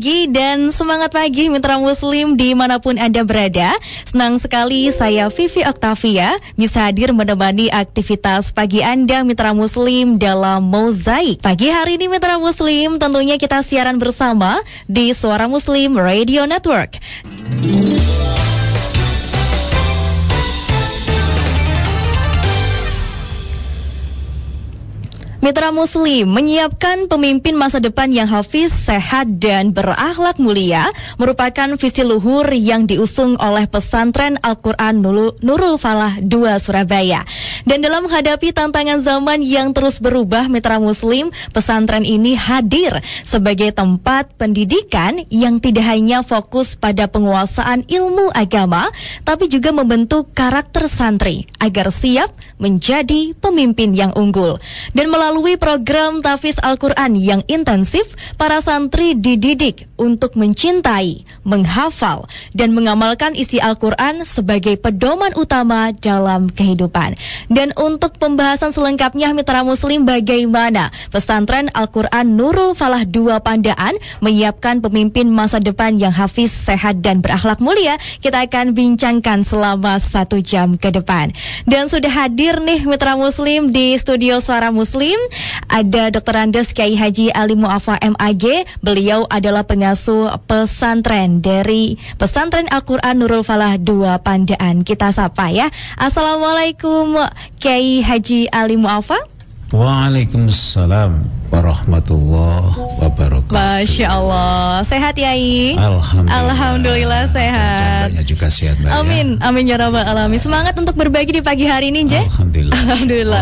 pagi dan semangat pagi mitra muslim dimanapun Anda berada. Senang sekali saya Vivi Oktavia bisa hadir menemani aktivitas pagi Anda mitra muslim dalam Mozaik. Pagi hari ini mitra muslim tentunya kita siaran bersama di Suara Muslim Radio Network. Mitra Muslim menyiapkan pemimpin masa depan yang hafiz, sehat, dan berakhlak mulia merupakan visi luhur yang diusung oleh pesantren Al-Quran Nurul Falah 2 Surabaya. Dan dalam menghadapi tantangan zaman yang terus berubah, Mitra Muslim, pesantren ini hadir sebagai tempat pendidikan yang tidak hanya fokus pada penguasaan ilmu agama, tapi juga membentuk karakter santri agar siap menjadi pemimpin yang unggul. Dan melalui program tahfiz Al-Quran yang intensif, para santri dididik untuk mencintai, menghafal, dan mengamalkan isi Al-Quran sebagai pedoman utama dalam kehidupan. Dan untuk pembahasan selengkapnya, Mitra Muslim, bagaimana pesantren Al-Quran Nurul Falah 2 Pandaan menyiapkan pemimpin masa depan yang hafiz, sehat, dan berakhlak mulia, kita akan bincangkan selama 1 jam ke depan. Dan sudah hadir nih Mitra Muslim di studio Suara Muslim, ada Dr. Andes Kiai Haji Ali Mu'afa MAG. Beliau adalah pengasuh pesantren dari pesantren Al-Quran Nurul Falah 2 Pandaan. Kita sapa ya. Assalamualaikum Kiai Haji Ali Mu'afa. Waalaikumsalam warahmatullahi wabarakatuh. Masya Allah, sehat Yai? Alhamdulillah sehat. Banyak juga sehat Mbak. Amin, ya? Amin ya rabbal alamin. Semangat untuk berbagi di pagi hari ini, Je. Alhamdulillah.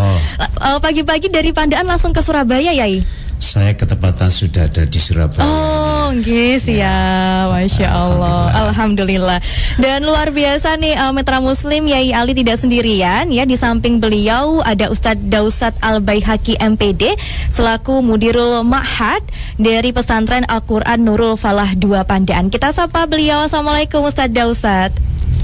Pagi-pagi dari Pandaan langsung ke Surabaya, Yai? Saya ketepatan sudah ada di Surabaya. Oh, oke, siap. Masya Allah. Alhamdulillah. Dan luar biasa nih Mitra Muslim, Yai Ali tidak sendirian ya. Di samping beliau ada Ustadz Dausat Al-Baihaqi MPD selaku Mudirul Ma'had dari pesantren Al-Quran Nurul Falah 2 Pandaan. Kita sapa beliau. Assalamualaikum Ustadz Dausat.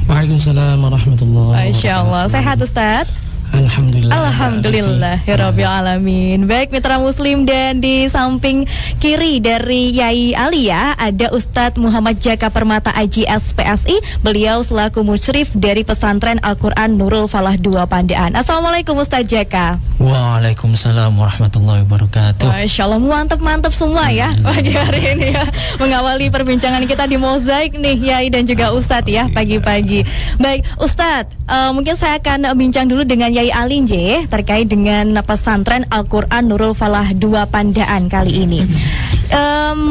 Waalaikumsalam warahmatullahi wabarakatuh. Masya Allah. Sehat Ustadz? Alhamdulillah ya Rabbil Alamin. Baik Mitra Muslim, dan di samping kiri dari Yai Ali ya ada Ustadz Muhammad Jaka Permata Aji SPSI. Beliau selaku musyrif dari pesantren Al-Quran Nurul Falah 2 Pandaan. Assalamualaikum Ustadz Jaka. Waalaikumsalam warahmatullahi wabarakatuh. Masya Allah, mantap semua ya pagi hari ini ya, mengawali perbincangan kita di Mozaik nih Yai dan juga Ustadz ya pagi-pagi. Baik Ustadz, mungkin saya akan bincang dulu dengan Yai Ali J terkait dengan pesantren Al-Quran Nurul Falah 2 Pandaan kali ini.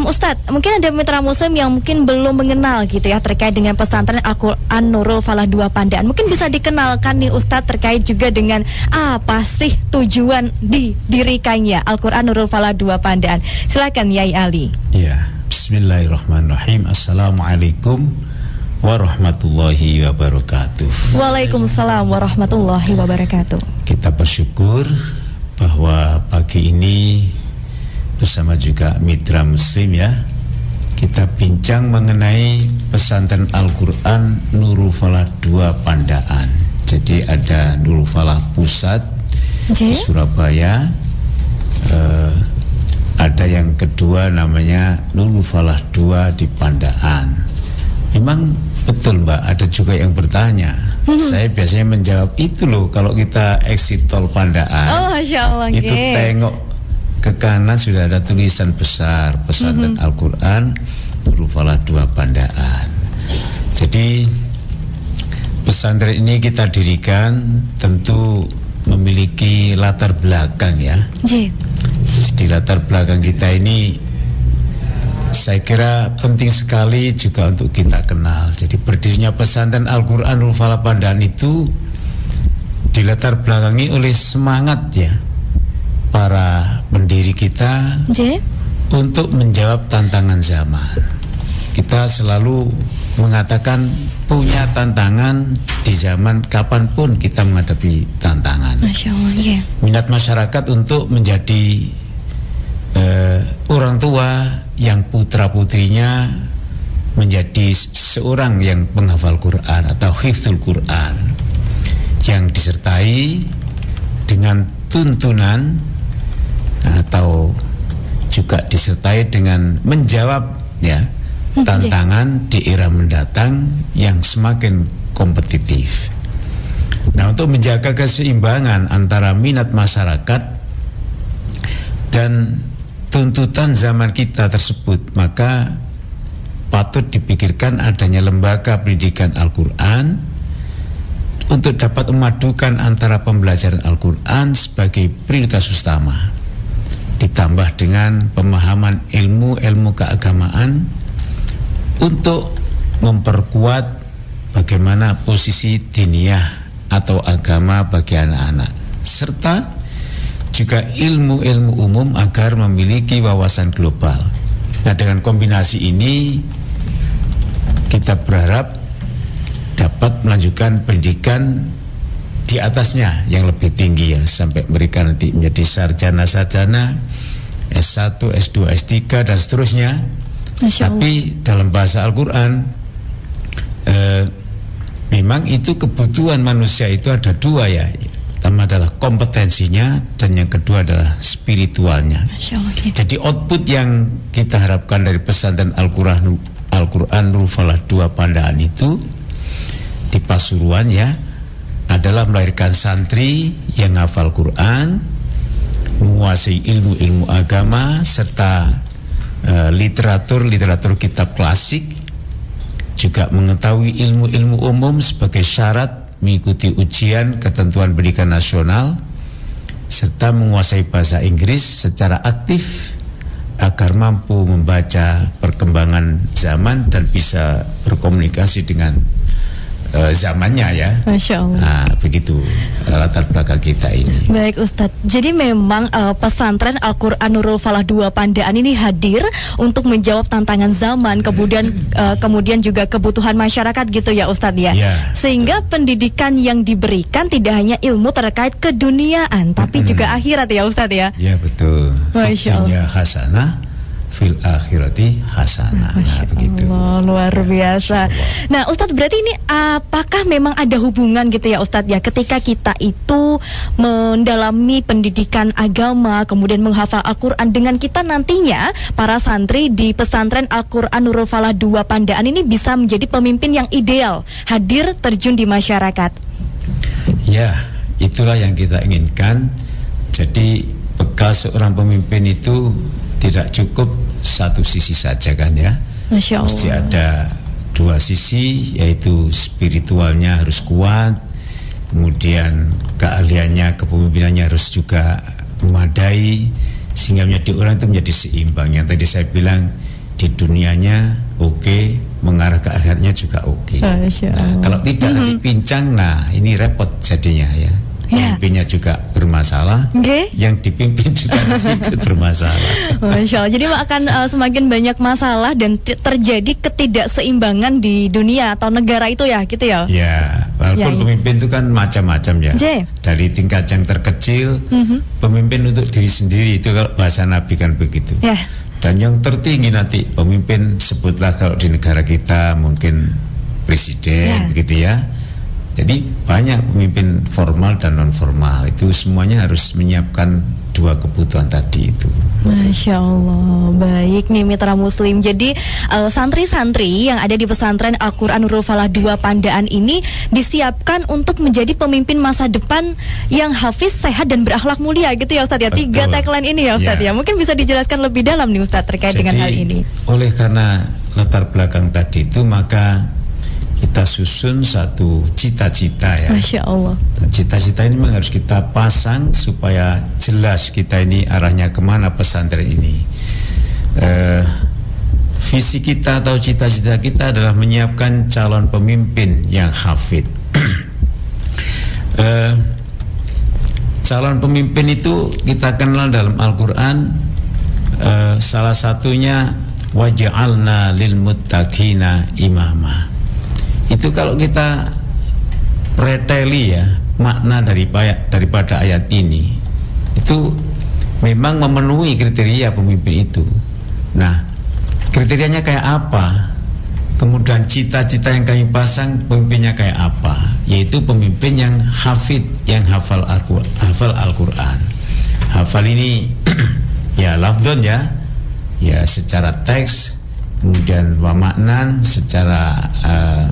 Ustadz, mungkin ada mitra muslim yang mungkin belum mengenal gitu ya terkait dengan pesantren Al-Quran Nurul Falah 2 Pandaan. Mungkin bisa dikenalkan nih Ustadz terkait juga dengan apa sih tujuan didirikannya Al-Quran Nurul Falah 2 Pandaan. Silakan Yai Ali. Ya, bismillahirrahmanirrahim. Assalamualaikum warahmatullahi wabarakatuh. Waalaikumsalam warahmatullahi wabarakatuh. Kita bersyukur bahwa pagi ini bersama juga mitra muslim ya, kita bincang mengenai pesantren Al-Quran Nurul Falah 2 Pandaan. Jadi ada Nurul Falah Pusat di Surabaya, ada yang kedua namanya Nurul Falah 2 di Pandaan. Memang betul Mbak, ada juga yang bertanya. Saya biasanya menjawab itu loh, kalau kita exit tol Pandaan, Masya Allah, itu tengok ke kanan sudah ada tulisan besar pesantren Al-Quran Nurul Falah 2 Pandaan. Jadi pesantren ini kita dirikan tentu memiliki latar belakang ya. Jadi latar belakang kita ini saya kira penting sekali juga untuk kita kenal. Jadi berdirinya pesantren Al-Quran Nurul Falah Pandaan itu dilatar belakangi oleh semangat ya para pendiri kita untuk menjawab tantangan zaman. Kita selalu mengatakan punya tantangan di zaman kapanpun kita menghadapi tantangan. Masya Allah, minat masyarakat untuk menjadi orang tua yang putra-putrinya menjadi seorang yang penghafal Quran atau hifdzul Quran, yang disertai dengan tuntunan atau juga disertai dengan menjawab ya, tantangan di era mendatang yang semakin kompetitif. Nah, untuk menjaga keseimbangan antara minat masyarakat dan tuntutan zaman kita tersebut, maka patut dipikirkan adanya lembaga pendidikan Al-Quran untuk dapat memadukan antara pembelajaran Al-Quran sebagai prioritas utama, ditambah dengan pemahaman ilmu-ilmu keagamaan untuk memperkuat bagaimana posisi diniyah atau agama bagi anak-anak, serta juga ilmu-ilmu umum agar memiliki wawasan global. Nah, dengan kombinasi ini kita berharap dapat melanjutkan pendidikan di atasnya yang lebih tinggi ya, sampai mereka nanti menjadi sarjana-sarjana S1, S2, S3 dan seterusnya. Tapi dalam bahasa Al-Quran memang itu kebutuhan manusia itu ada dua ya. Pertama adalah kompetensinya dan yang kedua adalah spiritualnya. Jadi output yang kita harapkan dari pesantren Al-Quran Nurul Falah 2 Pandaan itu di Pasuruan ya, adalah melahirkan santri yang hafal Quran, menguasai ilmu-ilmu agama serta literatur kitab klasik, juga mengetahui ilmu-ilmu umum sebagai syarat mengikuti ujian ketentuan pendidikan nasional, serta menguasai bahasa Inggris secara aktif agar mampu membaca perkembangan zaman dan bisa berkomunikasi dengan zamannya ya. Masya Allah. Nah, begitu latar belakang kita ini. Baik Ustadz, jadi memang pesantren Al-Quran Nurul Falah 2 Pandaan ini hadir untuk menjawab tantangan zaman, kemudian juga kebutuhan masyarakat gitu ya Ustadz ya. Sehingga pendidikan yang diberikan tidak hanya ilmu terkait keduniaan, tapi juga akhirat ya Ustadz ya. Ya betul. Masya Allah. Hasanah fil akhirati hasanah. Nah, begitu. Allah, luar biasa. Nah, Ustadz, berarti ini apakah memang ada hubungan gitu ya Ustadz ya, ketika kita itu mendalami pendidikan agama, kemudian menghafal Al-Quran, dengan kita nantinya para santri di pesantren Al-Quran Nurul Falah 2 Pandaan ini bisa menjadi pemimpin yang ideal, hadir terjun di masyarakat? Ya, itulah yang kita inginkan. Jadi bekal seorang pemimpin itu tidak cukup satu sisi saja kan ya. Masya Allah. Mesti ada dua sisi, yaitu spiritualnya harus kuat, kemudian keahliannya, kepemimpinannya harus juga memadai, sehingga menjadi orang itu menjadi seimbang. Yang tadi saya bilang, di dunianya oke, mengarah ke akhiratnya juga oke. Nah, kalau tidak nanti pincang, nah ini repot jadinya ya. Pemimpinnya juga bermasalah, yang dipimpin juga ikut bermasalah. Masya Allah. Jadi akan semakin banyak masalah dan terjadi ketidakseimbangan di dunia atau negara itu ya, gitu ya? Ya, walaupun pemimpin itu kan macam-macam ya. Dari tingkat yang terkecil, pemimpin untuk diri sendiri, itu kalau bahasa Nabi kan begitu. Dan yang tertinggi nanti pemimpin, sebutlah kalau di negara kita mungkin presiden, begitu ya. Jadi banyak pemimpin formal dan non formal, itu semuanya harus menyiapkan dua kebutuhan tadi itu. Masya Allah. Baik nih mitra muslim. Jadi santri-santri yang ada di pesantren Al-Quran Nurul Falah 2 Pandaan ini disiapkan untuk menjadi pemimpin masa depan yang hafiz, sehat dan berakhlak mulia gitu ya Ustadz ya. Betul. 3 tagline ini ya Ustadz ya. Mungkin bisa dijelaskan lebih dalam nih Ustadz terkait dengan hal ini. Oleh karena latar belakang tadi itu, maka kita susun satu cita-cita ya. Masya Allah. Cita-cita ini memang harus kita pasang supaya jelas kita ini arahnya kemana pesantren ini. Visi kita atau cita-cita kita adalah menyiapkan calon pemimpin yang hafid. Calon pemimpin itu kita kenal dalam Al-Quran, salah satunya waj'alna lil muttaqina imama. Itu kalau kita preteli ya makna daripada ayat ini, itu memang memenuhi kriteria pemimpin itu. Nah, kriterianya kayak apa? Kemudian cita-cita yang kami pasang, pemimpinnya kayak apa? Yaitu pemimpin yang hafid, yang hafal Al-Quran. Hafal ini ya lafdzon ya secara teks, kemudian wa maknan secara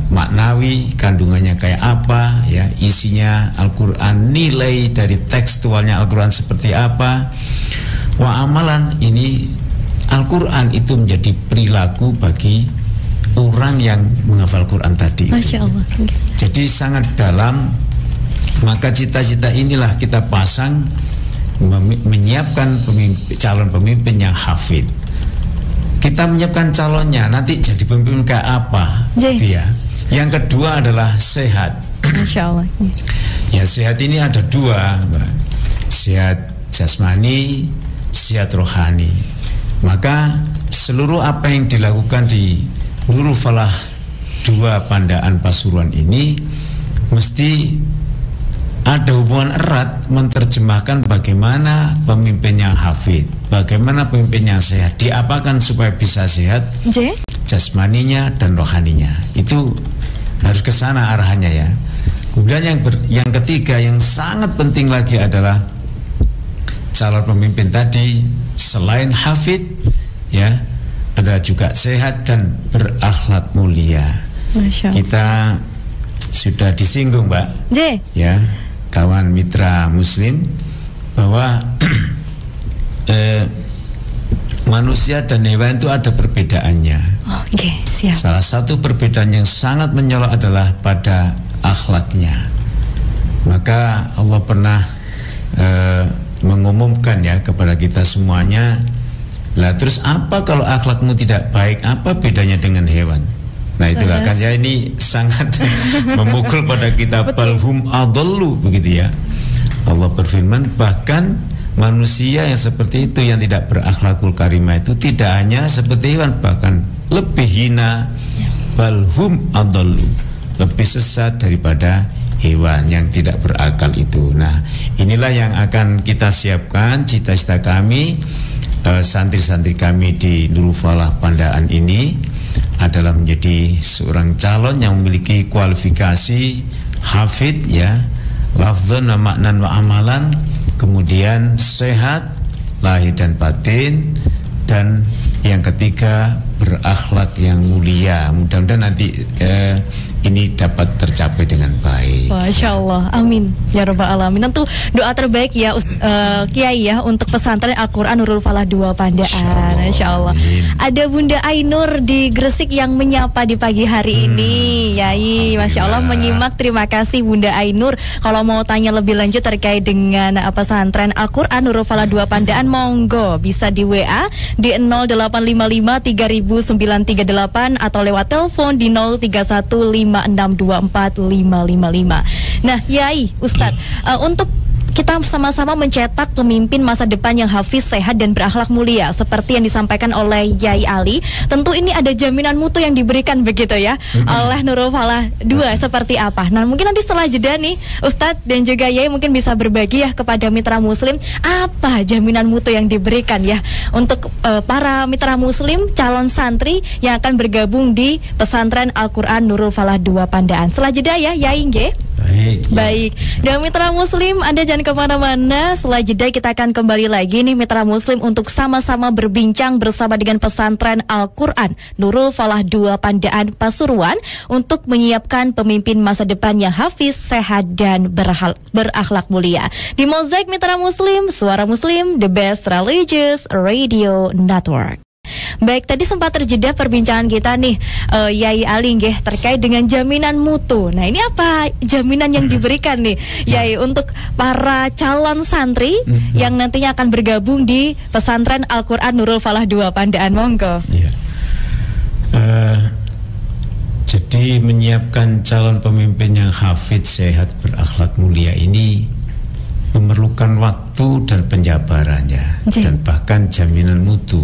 maknawi, kandungannya kayak apa, ya, isinya Al-Quran, nilai dari tekstualnya Al-Quran seperti apa. Wa amalan, ini Al-Quran itu menjadi perilaku bagi orang yang menghafal Quran tadi. Masya Allah. Jadi sangat dalam. Maka cita-cita inilah kita pasang, menyiapkan calon pemimpin yang hafid. Kita menyiapkan calonnya, nanti jadi pemimpin kayak apa, gitu ya. Yang kedua adalah sehat. Masya Allah. Ya, sehat ini ada dua, Mbak. Sehat jasmani, sehat rohani. Maka seluruh apa yang dilakukan di Nurul Falah 2 Pandaan Pasuruan ini mesti ada hubungan erat menerjemahkan bagaimana pemimpin yang hafid, bagaimana pemimpin yang sehat, diapakan supaya bisa sehat jasmaninya dan rohaninya. Itu harus ke sana arahnya, ya. Kemudian yang ketiga yang sangat penting lagi adalah calon pemimpin tadi selain hafid, ya, ada juga sehat dan berakhlak mulia. Kita sudah disinggung, Mbak, ya, kawan mitra muslim, bahwa manusia dan hewan itu ada perbedaannya. Siap. Salah satu perbedaan yang sangat mencolok adalah pada akhlaknya. Maka Allah pernah mengumumkan, ya, kepada kita semuanya, lah terus apa kalau akhlakmu tidak baik, apa bedanya dengan hewan? Nah itulah kan, ya, ini sangat memukul pada kita. Balhum adallu, begitu, ya. Allah berfirman, bahkan manusia yang seperti itu, yang tidak berakhlakul karimah itu tidak hanya seperti hewan, bahkan lebih hina. Balhum adallu, lebih sesat daripada hewan yang tidak berakal itu. Nah, inilah yang akan kita siapkan, cita-cita kami, santri-santri kami di Nurul Falah Pandaan ini adalah menjadi seorang calon yang memiliki kualifikasi hafid, ya, lafzan wa maknan wa amalan, kemudian sehat lahir dan batin, dan yang ketiga berakhlak yang mulia. Mudah-mudahan nanti ini dapat tercapai dengan baik. Masya Allah, amin ya rabbal alamin. Tentu doa terbaik, ya, Kiai, ya, untuk pesantren Al-Quran Nurul Falah 2 Pandaan. Masya Allah. Ada Bunda Ainur di Gresik yang menyapa di pagi hari ini, Yai. Masya Allah, menyimak. Terima kasih Bunda Ainur. Kalau mau tanya lebih lanjut terkait dengan pesantren Al-Quran Nurul Falah 2 Pandaan, monggo bisa di WA di 0855 3938 atau lewat telepon di 031 5624555. Nah, Yai, Ustadz, untuk kita sama-sama mencetak pemimpin masa depan yang hafiz, sehat, dan berakhlak mulia seperti yang disampaikan oleh Yai Ali, tentu ini ada jaminan mutu yang diberikan, begitu, ya, oleh Nurul Falah 2 seperti apa. Nah, mungkin nanti setelah jeda nih, Ustadz dan juga Yai mungkin bisa berbagi, ya, kepada mitra muslim apa jaminan mutu yang diberikan, ya, untuk para mitra muslim calon santri yang akan bergabung di pesantren Al-Quran Nurul Falah 2 Pandaan. Setelah jeda, ya, Yai, nggih? Baik. Dan mitra muslim, Anda jangan kemana-mana. Setelah jeda kita akan kembali lagi nih, mitra muslim, untuk sama-sama berbincang bersama dengan pesantren Al-Quran Nurul Falah 2 Pandaan Pasuruan untuk menyiapkan pemimpin masa depan yang hafiz, sehat, dan berakhlak mulia. Di Mozaik Mitra Muslim, Suara Muslim, The Best Religious Radio Network. Baik, tadi sempat terjeda perbincangan kita nih, Yai Ali, nggih, terkait dengan jaminan mutu. Nah, ini apa jaminan yang diberikan nih, Yai, untuk para calon santri yang nantinya akan bergabung di pesantren Al-Quran Nurul Falah 2 Pandaan, monggo. Ya. Jadi menyiapkan calon pemimpin yang hafid, sehat, berakhlak mulia ini memerlukan waktu dan penjabarannya, dan bahkan jaminan mutu.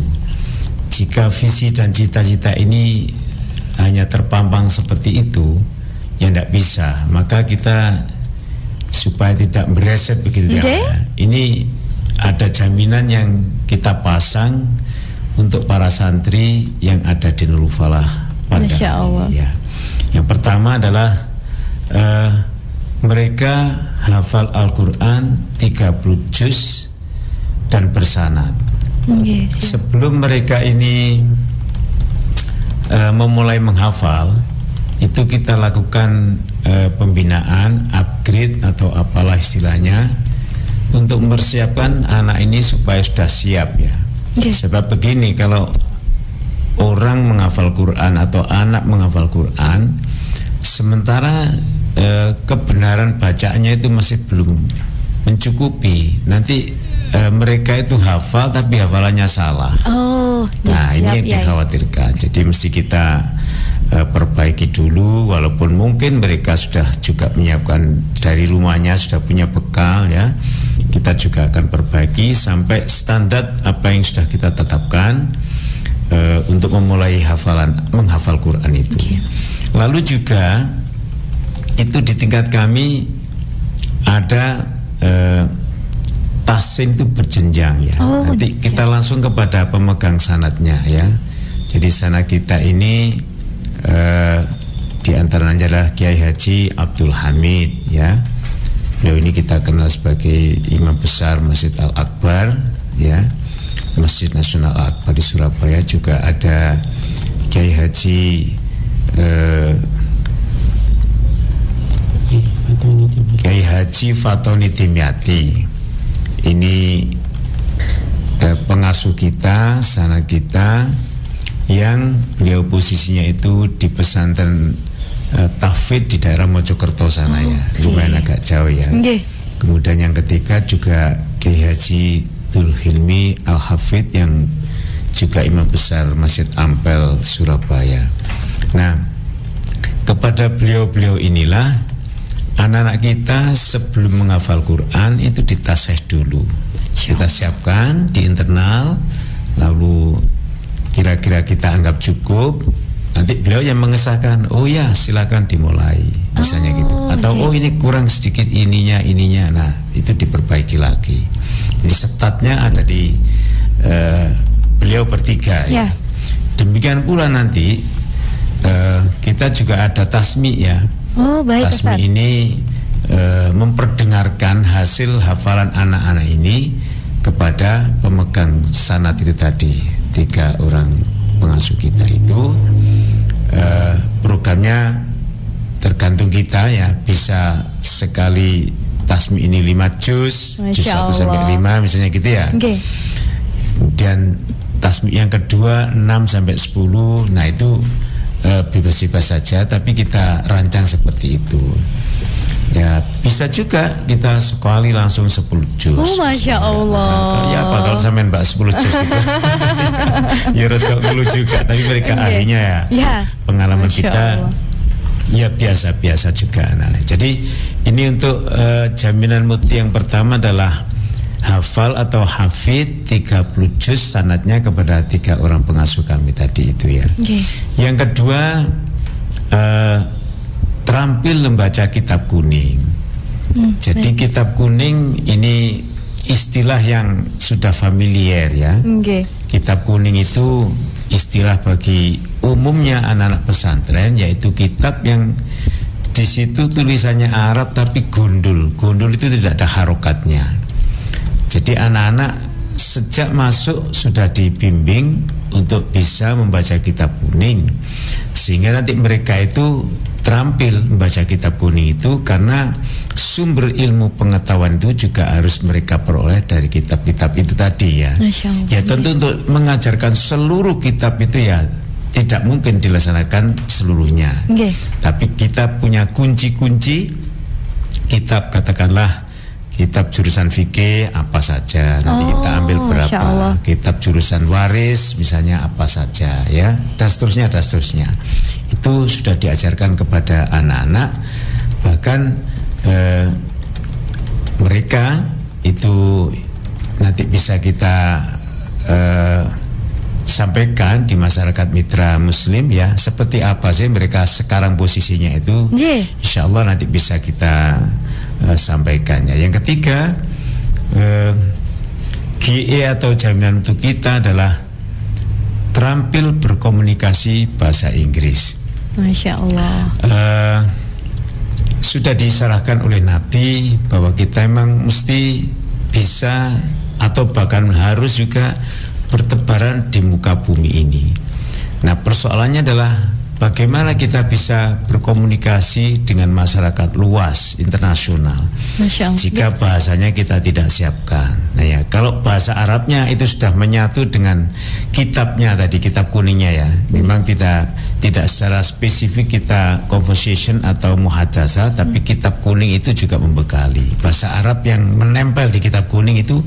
Jika visi dan cita-cita ini hanya terpampang seperti itu, ya tidak bisa. Maka kita supaya tidak bereset begitu, ya, ini ada jaminan yang kita pasang untuk para santri yang ada di Nurul Falah Pandaan ini, ya. Yang pertama adalah mereka hafal Al-Quran 30 juz dan bersanad. Sebelum mereka ini memulai menghafal, itu kita lakukan pembinaan, upgrade atau apalah istilahnya, untuk mempersiapkan anak ini supaya sudah siap ya. Sebab begini, kalau orang menghafal Quran atau anak menghafal Quran, sementara kebenaran bacaannya itu masih belum mencukupi, nanti mereka itu hafal tapi hafalannya salah. Nah ini yang dikhawatirkan. Jadi mesti kita perbaiki dulu, walaupun mungkin mereka sudah juga menyiapkan dari rumahnya, sudah punya bekal ya. Kita juga akan perbaiki sampai standar apa yang sudah kita tetapkan untuk memulai menghafal Quran itu. Lalu juga itu di tingkat kami ada tahsin itu berjenjang ya. Nanti kita langsung kepada pemegang sanadnya ya. Jadi sanad kita ini di antaranya adalah Kiai Haji Abdul Hamid ya. Beliau ini kita kenal sebagai Imam Besar Masjid Al-Akbar ya, Masjid Nasional Al-Akbar di Surabaya. Juga ada Kiai Haji Kiai Haji Fatoni Dimyati. Ini pengasuh kita, sanad kita, yang beliau posisinya itu di pesantren tahfidz di daerah Mojokerto sana ya, lumayan agak jauh ya. Kemudian yang ketiga juga Kiai Haji Dzulhilmi Al-Hafidz yang juga Imam Besar Masjid Ampel Surabaya. Nah, kepada beliau-beliau inilah anak-anak kita sebelum menghafal Quran itu ditasih dulu. Kita siapkan di internal, lalu kira-kira kita anggap cukup, nanti beliau yang mengesahkan, oh ya silakan dimulai, misalnya gitu. Atau oh ini kurang sedikit ininya, nah itu diperbaiki lagi. Jadi setatnya ada di beliau bertiga ya. Demikian pula nanti kita juga ada tasmi ya. Tasmi ini memperdengarkan hasil hafalan anak-anak ini kepada pemegang sanad itu tadi, 3 orang pengasuh kita itu. Programnya tergantung kita ya, bisa sekali tasmi ini 5 juz 1 sampai 5 misalnya gitu ya. Kemudian tasmi yang kedua 6 sampai 10. Nah itu bebas-bebas saja, tapi kita rancang seperti itu. Ya bisa juga kita sekali langsung 10 juz. Masya Allah. Ya apa kalau sampean mbak 10 juz gitu. Ya rotok dulu juga, tapi mereka ahlinya ya. Pengalaman Masya kita Allah. Ya biasa-biasa juga. Nah, jadi ini untuk jaminan muti yang pertama adalah hafal atau hafid 30 juz sanadnya kepada 3 orang pengasuh kami tadi itu ya. Yang kedua terampil membaca kitab kuning. Jadi kitab kuning ini istilah yang sudah familiar ya. Kitab kuning itu istilah bagi umumnya anak-anak pesantren, yaitu kitab yang di situ tulisannya Arab tapi gundul. Gundul itu tidak ada harokatnya. Jadi anak-anak sejak masuk sudah dibimbing untuk bisa membaca kitab kuning, sehingga nanti mereka itu terampil membaca kitab kuning itu, karena sumber ilmu pengetahuan itu juga harus mereka peroleh dari kitab-kitab itu tadi ya. Ya tentu untuk mengajarkan seluruh kitab itu ya tidak mungkin dilaksanakan seluruhnya. Tapi kita punya kunci-kunci kitab, katakanlah kitab jurusan fikih apa saja, nanti kita ambil berapa. Kitab jurusan waris misalnya apa saja ya, dan seterusnya. Itu sudah diajarkan kepada anak-anak. Bahkan mereka itu nanti bisa kita sampaikan di masyarakat mitra muslim ya, seperti apa sih mereka sekarang posisinya itu. Insya Allah nanti bisa kita sampaikannya. Yang ketiga, GE atau jaminan untuk kita adalah terampil berkomunikasi bahasa Inggris. Masya Allah. Sudah disarankan oleh Nabi bahwa kita memang mesti bisa atau bahkan harus juga bertebaran di muka bumi ini. Nah, persoalannya adalah bagaimana kita bisa berkomunikasi dengan masyarakat luas internasional jika bahasanya kita tidak siapkan. Nah ya, kalau bahasa Arabnya itu sudah menyatu dengan kitabnya tadi, kitab kuningnya ya. Memang tidak secara spesifik kita conversation atau muhadasa, tapi kitab kuning itu juga membekali. Bahasa Arab yang menempel di kitab kuning itu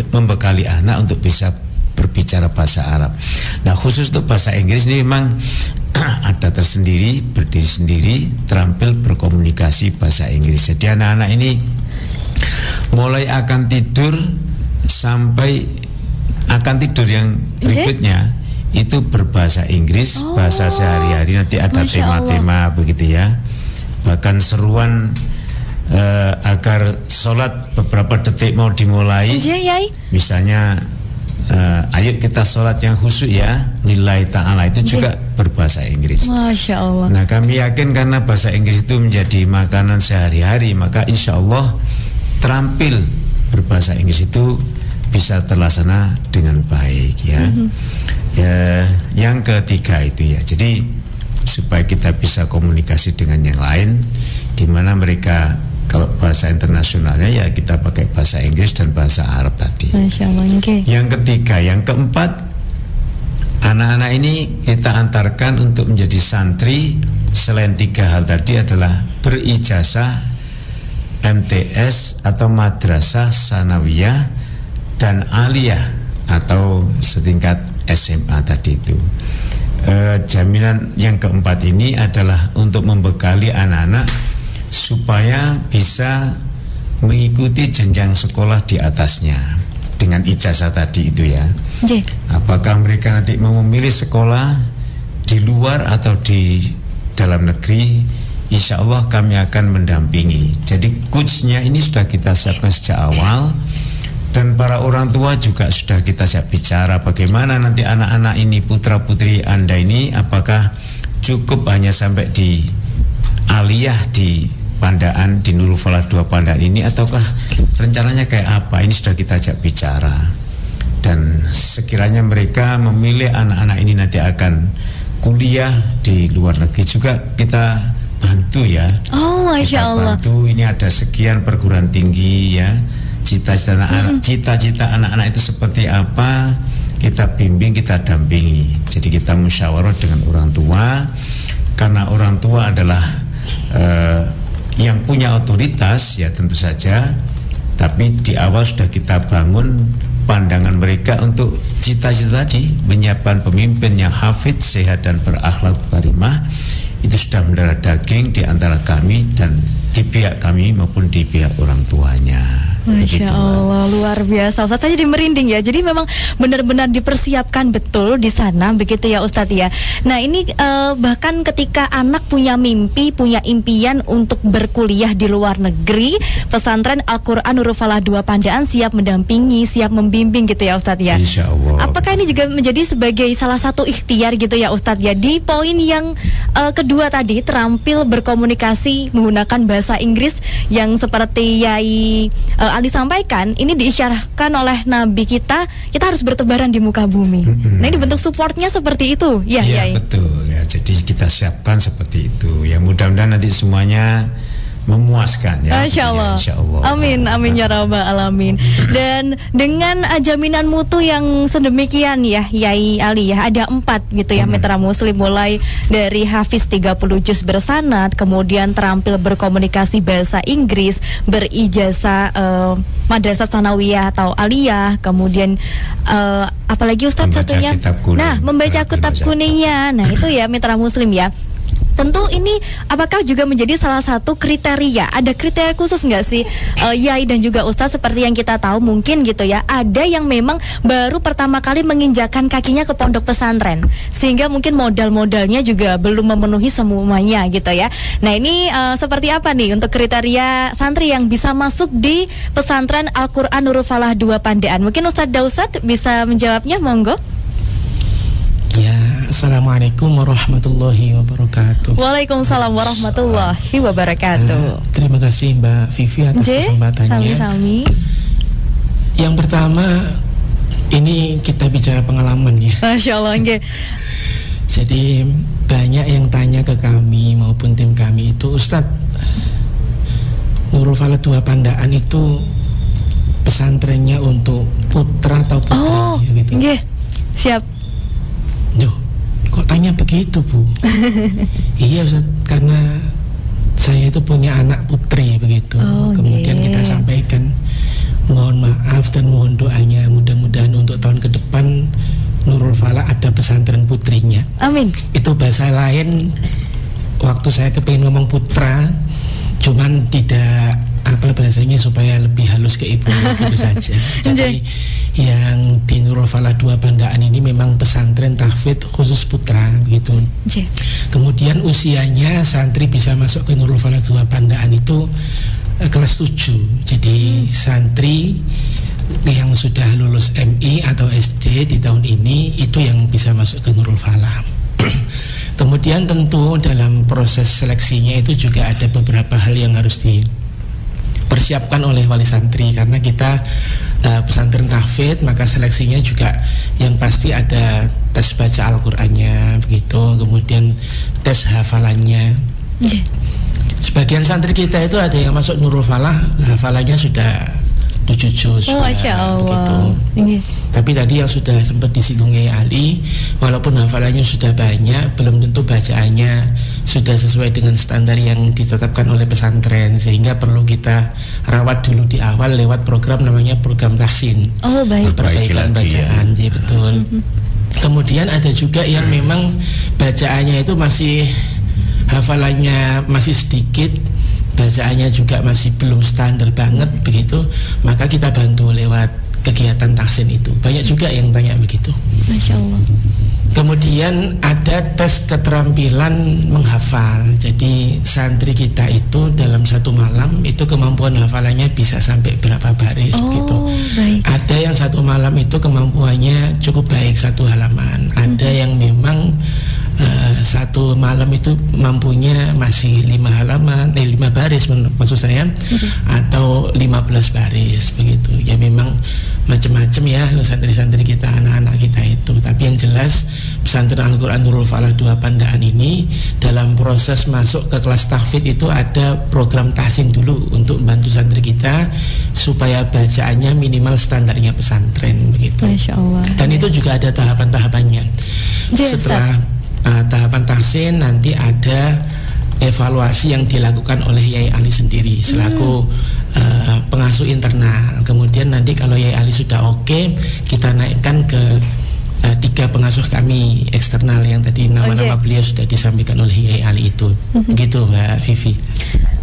membekali anak untuk bisa berbicara bahasa Arab. Nah, khusus untuk bahasa Inggris ini memang ada tersendiri, berdiri sendiri, terampil berkomunikasi bahasa Inggris. Jadi anak-anak ini mulai akan tidur sampai akan tidur yang berikutnya itu berbahasa Inggris, bahasa sehari-hari. Nanti ada tema-tema begitu ya. Bahkan seruan agar sholat beberapa detik mau dimulai, misalnya ayo kita sholat yang khusyuk ya, lillahi ta'ala, itu juga berbahasa Inggris. Masya Allah. Nah, kami yakin karena bahasa Inggris itu menjadi makanan sehari-hari, maka insya Allah terampil berbahasa Inggris itu bisa terlaksana dengan baik ya. Ya, yang ketiga itu ya, jadi supaya kita bisa komunikasi dengan yang lain, di mana mereka kalau bahasa internasionalnya ya kita pakai bahasa Inggris dan bahasa Arab tadi. Masya Allah, okay. Yang ketiga, yang keempat, anak-anak ini kita antarkan untuk menjadi santri. Selain tiga hal tadi adalah berijazah MTS atau madrasah sanawiyah dan aliyah atau setingkat SMA tadi itu. Jaminan yang keempat ini adalah untuk membekali anak-anak supaya bisa mengikuti jenjang sekolah di atasnya dengan ijazah tadi itu ya. Apakah mereka nanti mau memilih sekolah di luar atau di dalam negeri, insya Allah kami akan mendampingi. Jadi coachnya ini sudah kita siapkan sejak awal, dan para orang tua juga sudah kita siap bicara bagaimana nanti anak-anak ini, putra-putri Anda ini, apakah cukup hanya sampai di aliyah di Pandaan, di Nurul Falah 2 Pandaan ini, ataukah rencananya kayak apa? Ini sudah kita ajak bicara. Dan sekiranya mereka memilih anak-anak ini nanti akan kuliah di luar negeri, juga kita bantu ya. Oh, Masya Allah. Kita bantu, ini ada sekian perguruan tinggi ya, cita-cita anak-anak itu seperti apa, kita bimbing, kita dampingi. Jadi kita musyawarah dengan orang tua, karena orang tua adalah yang punya otoritas ya tentu saja, tapi di awal sudah kita bangun pandangan mereka untuk cita-cita tadi, menyiapkan pemimpin yang hafidz, sehat dan berakhlak karimah. Itu sudah mendarah daging di antara kami dan di pihak kami maupun di pihak orang tuanya. Masya Allah, luar biasa Ustaz, saya jadi merinding ya. Jadi memang benar-benar dipersiapkan betul di sana begitu ya Ustadz ya. Nah ini bahkan ketika anak punya mimpi, punya impian untuk berkuliah di luar negeri, pesantren Al-Quran Nurul Falah 2 Pandaan siap mendampingi, siap membimbing gitu ya Ustadz ya. Insya Allah. Apakah ini juga menjadi sebagai salah satu ikhtiar gitu ya Ustadz ya, di poin yang kedua tadi, terampil berkomunikasi menggunakan bahasa Inggris, yang seperti Yai Ali sampaikan, ini diisyarahkan oleh Nabi kita harus bertebaran di muka bumi. Nah ini bentuk supportnya seperti itu ya. Iya betul ya, jadi kita siapkan seperti itu ya, mudah-mudahan nanti semuanya memuaskan ya. Masya Allah. Insya Allah. Amin, amin ya rabbal alamin. Dan dengan jaminan mutu yang sedemikian ya Yai Ali ya, ada 4 gitu ya mitra muslim, mulai dari hafiz 30 juz bersanad, kemudian terampil berkomunikasi bahasa Inggris, berijazah madrasah sanawiyah atau aliyah, kemudian apalagi Ustadz satunya, nah membaca kitab kuningnya. Nah itu ya mitra muslim ya. Tentu ini apakah juga menjadi salah satu kriteria? Ada kriteria khusus nggak sih Yai dan juga Ustadz, seperti yang kita tahu mungkin gitu ya, ada yang memang baru pertama kali menginjakan kakinya ke pondok pesantren, sehingga mungkin modal-modalnya juga belum memenuhi semuanya gitu ya. Nah ini seperti apa nih untuk kriteria santri yang bisa masuk di pesantren Al-Quran Nurul Falah 2 Pandaan? Mungkin Ustadz Dausat bisa menjawabnya, monggo. Ya, assalamualaikum warahmatullahi wabarakatuh. Waalaikumsalam warahmatullahi wabarakatuh. Terima kasih Mbak Vivi atas kesempatannya. Sami-sami. Yang pertama, ini kita bicara pengalaman ya. Masya Allah, Jadi banyak yang tanya ke kami maupun tim kami itu, Ustadz, Nurul Falah 2 Pandaan itu pesantrennya untuk putra atau putri gitu. Nggih. Siap. Duh, kok tanya begitu, Bu? Iya, Ustadz, karena saya itu punya anak putri begitu. Kemudian kita sampaikan mohon maaf dan mohon doanya, mudah-mudahan untuk tahun ke depan Nurul Falah ada pesantren putrinya. Amin. Itu bahasa lain waktu saya kepingin ngomong putra, cuman tidak bahasanya supaya lebih halus ke ibu gitu saja. Jadi yang di Nurul Falah 2 Pandaan ini memang pesantren tahfidz khusus putra gitu. Kemudian usianya santri bisa masuk ke Nurul Falah 2 Pandaan itu kelas 7. Jadi santri yang sudah lulus MI atau SD di tahun ini itu yang bisa masuk ke Nurul Falah. Kemudian tentu dalam proses seleksinya itu juga ada beberapa hal yang harus dipersiapkan oleh wali santri, karena kita pesantren tahfidz, maka seleksinya juga yang pasti ada tes baca Al-Qur'annya begitu, kemudian tes hafalannya. Sebagian santri kita itu ada yang masuk Nurul Falah, hafalannya sudah 7 juz. Masya Allah. Tapi tadi yang sudah sempat disinggung Yai Ali, walaupun hafalannya sudah banyak, belum tentu bacaannya sudah sesuai dengan standar yang ditetapkan oleh pesantren, sehingga perlu kita rawat dulu di awal lewat program namanya program tahsin. Perbaikan bacaan. Jadi betul. Kemudian ada juga yang memang bacaannya itu masih, hafalannya masih sedikit, bacaannya juga masih belum standar banget begitu, maka kita bantu lewat kegiatan tahsin itu. Banyak juga yang tanya begitu. Masya Allah. Kemudian ada tes keterampilan menghafal. Jadi santri kita itu dalam satu malam itu kemampuan hafalannya bisa sampai berapa baris begitu. Baik. Ada yang satu malam itu kemampuannya cukup baik 1 halaman. Ada yang memang satu malam itu mampunya masih 5 halaman, 5 baris maksud saya, atau 15 baris begitu. Ya memang macam-macam ya santri-santri kita, anak-anak kita itu. Tapi yang jelas pesantren Al-Quran Nurul Falah 2 Pandaan ini dalam proses masuk ke kelas tahfidz itu ada program tahsin dulu untuk membantu santri kita supaya bacaannya minimal standarnya pesantren begitu. Masya Allah. Dan itu juga ada tahapan-tahapannya. Setelah tahapan tahsin nanti ada evaluasi yang dilakukan oleh Yai Ali sendiri selaku pengasuh internal. Kemudian nanti kalau Yai Ali sudah oke, kita naikkan ke 3 pengasuh kami eksternal yang tadi nama-nama beliau sudah disampaikan oleh Yai Ali itu. Begitu Mbak Vivi.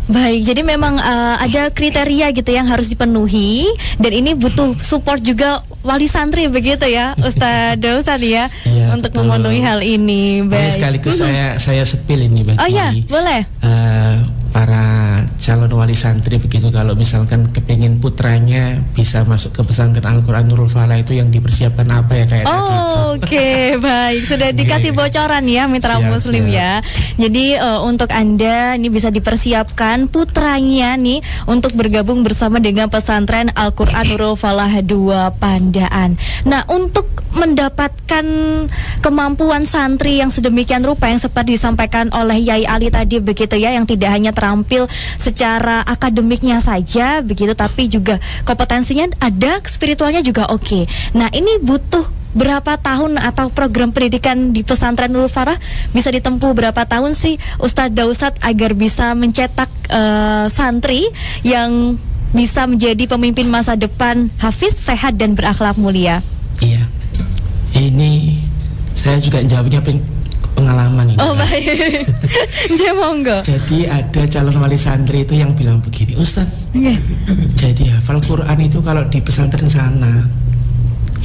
Baik, jadi memang ada kriteria gitu yang harus dipenuhi, dan ini butuh support juga wali santri begitu ya, Ustadz Dausat ya, untuk memenuhi hal ini. Baik. Sekaligus saya sepil ini bagi boleh. Para calon wali santri begitu, kalau misalkan kepingin putranya bisa masuk ke pesantren Al-Quran Nurul Falah itu yang dipersiapkan apa ya kayak tadi itu. Oke, baik, sudah dikasih bocoran ya mitra muslim ya. Jadi untuk Anda ini bisa dipersiapkan putranya nih untuk bergabung bersama dengan pesantren Al-Quran Nurul Falah 2 Pandaan. Nah, untuk mendapatkan kemampuan santri yang sedemikian rupa yang seperti disampaikan oleh Yai Ali tadi begitu ya, yang tidak hanya terampil secara akademiknya saja begitu, tapi juga kompetensinya ada, spiritualnya juga oke. Nah, ini butuh berapa tahun atau program pendidikan di pesantren Nurul Falah bisa ditempuh berapa tahun sih Ustadz Dausat agar bisa mencetak santri yang bisa menjadi pemimpin masa depan, hafiz, sehat dan berakhlak mulia? Iya, ini saya juga jawabnya pengalaman ini. Oh baik. Monggo. Jadi ada calon wali santri itu yang bilang begini, Ustadz, jadi hafal Quran itu kalau di pesantren sana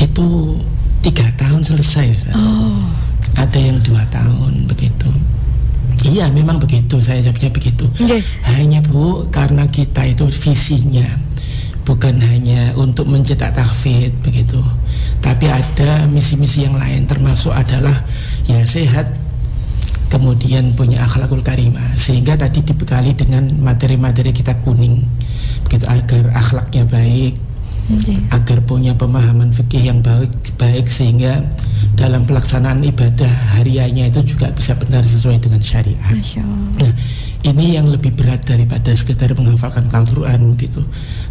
itu 3 tahun selesai, Ustadz. Ada yang 2 tahun begitu. Iya, memang begitu, saya jawabnya begitu. Hanya Bu, karena kita itu visinya bukan hanya untuk mencetak tahfidz begitu, tapi ada misi-misi yang lain, termasuk adalah ya sehat, kemudian punya akhlakul karimah, sehingga tadi dibekali dengan materi-materi kitab kuning begitu, agar akhlaknya baik, agar punya pemahaman fikih yang baik, sehingga dalam pelaksanaan ibadah hariannya itu juga bisa benar sesuai dengan syariat. Nah, ini yang lebih berat daripada sekedar menghafalkan Al-Quran gitu.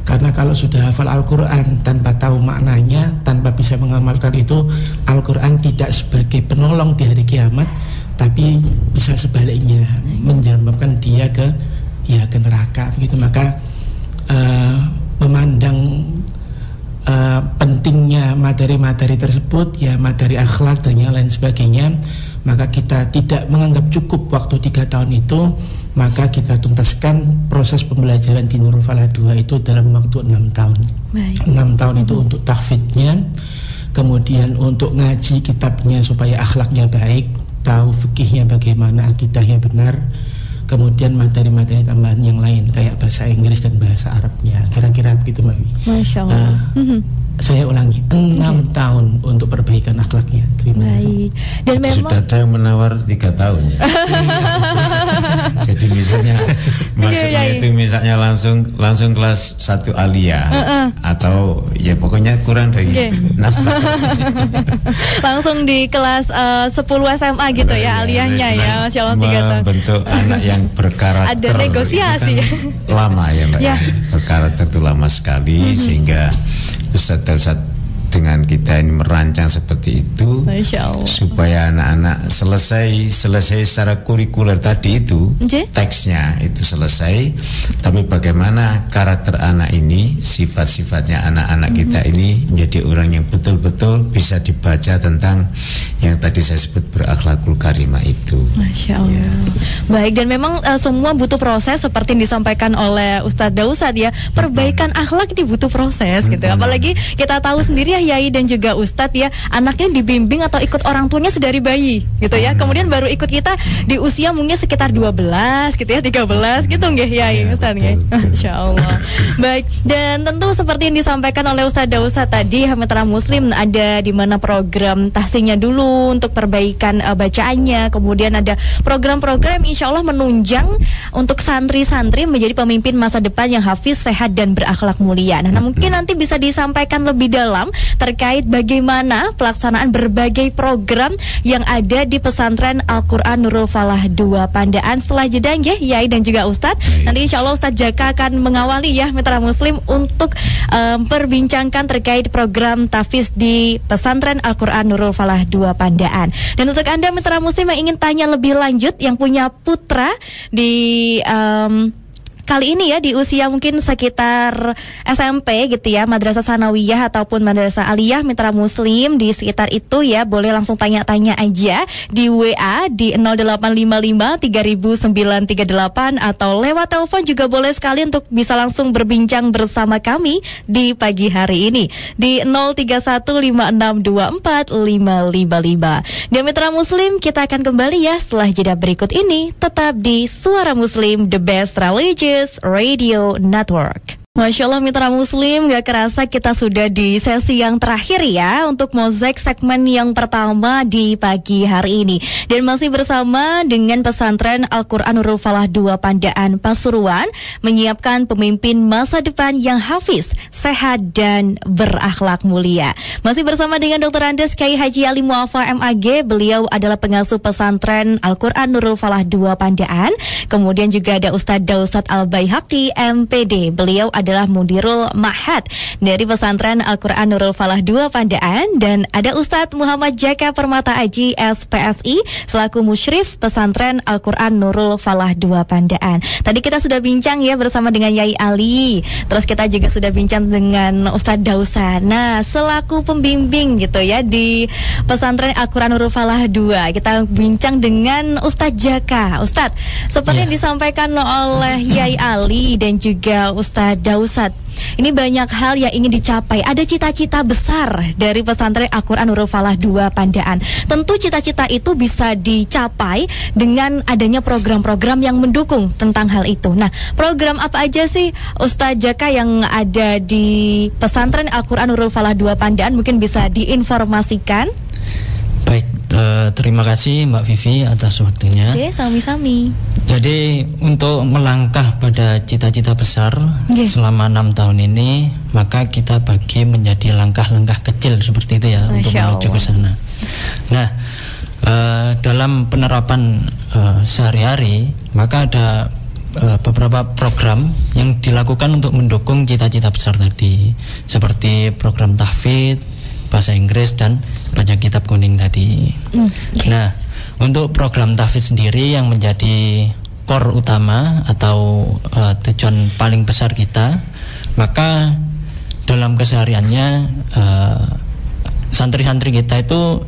Karena kalau sudah hafal Al-Quran tanpa tahu maknanya, tanpa bisa mengamalkan itu, Al-Quran tidak sebagai penolong di hari kiamat, tapi bisa sebaliknya menjerumuskan dia ke neraka begitu. Maka memandang pentingnya materi-materi tersebut, ya materi akhlak dan yang lain sebagainya, maka kita tidak menganggap cukup waktu 3 tahun itu, maka kita tuntaskan proses pembelajaran di Nurul Falah 2 itu dalam waktu 6 tahun. 6 tahun itu untuk tahfidznya, kemudian untuk ngaji kitabnya supaya akhlaknya baik, tahu fikihnya bagaimana, akidahnya benar, kemudian materi-materi tambahan yang lain kayak bahasa Inggris dan bahasa Arabnya, kira-kira begitu Mbak Wi. Masya Allah. Saya ulangi, 6 tahun untuk perbaikan akhlaknya. Terima kasih. Dan memang sudah ada yang menawar 3 tahun ya. Jadi misalnya masuknya itu misalnya langsung kelas 1 aliyah atau ya pokoknya kurang dari 6 tahun. Langsung di kelas 10 SMA gitu ya aliyahnya ya. Masya Allah 3 tahun. Bentuk anak yang berkarakter. Ada negosiasi. Lama ya Mbak. Berkarakter itu lama sekali sehingga Ustadz dengan kita ini merancang seperti itu supaya anak-anak selesai secara kurikuler tadi itu, teksnya itu selesai, tapi bagaimana karakter anak ini, sifat-sifatnya anak-anak kita ini menjadi orang yang betul-betul bisa dibaca tentang yang tadi saya sebut berakhlakul karimah itu. Masya Allah. Ya. Baik, dan memang semua butuh proses seperti yang disampaikan oleh Ustadz Dausad ya, perbaikan akhlak ini butuh proses gitu. Apalagi kita tahu sendiri ya Yai dan juga Ustadz ya, anaknya dibimbing atau ikut orang tuanya sedari bayi gitu ya. Kemudian baru ikut kita di usia mungkin sekitar 12 gitu ya, 13 gitu nggih Yai Ustadz nggih. Masya Allah. Baik, dan tentu seperti yang disampaikan oleh Ustadz Dausad tadi, Mitra Muslim ada di mana program tahsinnya dulu untuk perbaikan bacaannya, kemudian ada program-program insya Allah menunjang untuk santri-santri menjadi pemimpin masa depan yang hafiz, sehat dan berakhlak mulia. Nah, mungkin nanti bisa disampaikan lebih dalam terkait bagaimana pelaksanaan berbagai program yang ada di pesantren Al-Quran Nurul Falah 2 Pandaan. Setelah jeda nggih Yai dan juga Ustadz, nanti insya Allah Ustadz Jaka akan mengawali ya Mitra Muslim untuk perbincangkan terkait program tahfiz di pesantren Al-Quran Nurul Falah 2 Pandaan. Dan untuk Anda Mitra Muslim yang ingin tanya lebih lanjut, yang punya putra di kali ini ya di usia mungkin sekitar SMP gitu ya, Madrasah Sanawiyah ataupun Madrasah Aliyah, Mitra Muslim di sekitar itu ya, boleh langsung tanya-tanya aja di WA di 0855 3938 atau lewat telepon juga boleh sekali untuk bisa langsung berbincang bersama kami di pagi hari ini di 0315624555. Dan Mitra Muslim, kita akan kembali ya setelah jeda berikut ini, tetap di Suara Muslim, the best religious radio network. Masya Allah Mitra Muslim, gak kerasa kita sudah di sesi yang terakhir ya untuk mozaik segmen yang pertama di pagi hari ini. Dan masih bersama dengan pesantren Al-Quran Nurul Falah 2 Pandaan Pasuruan menyiapkan pemimpin masa depan yang hafiz, sehat dan berakhlak mulia. Masih bersama dengan Dr. Andes Kiai Haji Ali Muafa MAG, beliau adalah pengasuh pesantren Al-Quran Nurul Falah 2 Pandaan. Kemudian juga ada Ustadz Dausad Al-Baihaqi MPD, beliau adalah Mudirul Ma'had dari pesantren Al-Quran Nurul Falah 2 Pandaan, dan ada Ustadz Muhammad Jaka Permata Aji SPSI selaku musyrif pesantren Al-Quran Nurul Falah 2 Pandaan. Tadi kita sudah bincang ya bersama dengan Yai Ali, terus kita juga sudah bincang dengan Ustadz Dausad. Nah, selaku pembimbing gitu ya di pesantren Al-Quran Nurul Falah 2, kita bincang dengan Ustadz Jaka. Ustadz, seperti yang disampaikan oleh Yai Ali dan juga Ustadz Dausad, ini banyak hal yang ingin dicapai. Ada cita-cita besar dari pesantren Al-Quran Nurul Falah 2 Pandaan. Tentu cita-cita itu bisa dicapai dengan adanya program-program yang mendukung tentang hal itu. Nah, program apa aja sih Ustadz Jaka yang ada di pesantren Al-Quran Nurul Falah 2 Pandaan? Mungkin bisa diinformasikan. Baik, terima kasih Mbak Vivi atas waktunya. Sami-sami. Jadi untuk melangkah pada cita-cita besar selama 6 tahun ini, maka kita bagi menjadi langkah-langkah kecil seperti itu ya, untuk menuju ke sana. Nah, dalam penerapan sehari-hari, maka ada beberapa program yang dilakukan untuk mendukung cita-cita besar tadi, seperti program tahfidz, bahasa Inggris, dan baca kitab kuning tadi. Nah, untuk program tahfidz sendiri yang menjadi core utama atau tujuan paling besar kita, maka dalam kesehariannya santri-santri kita itu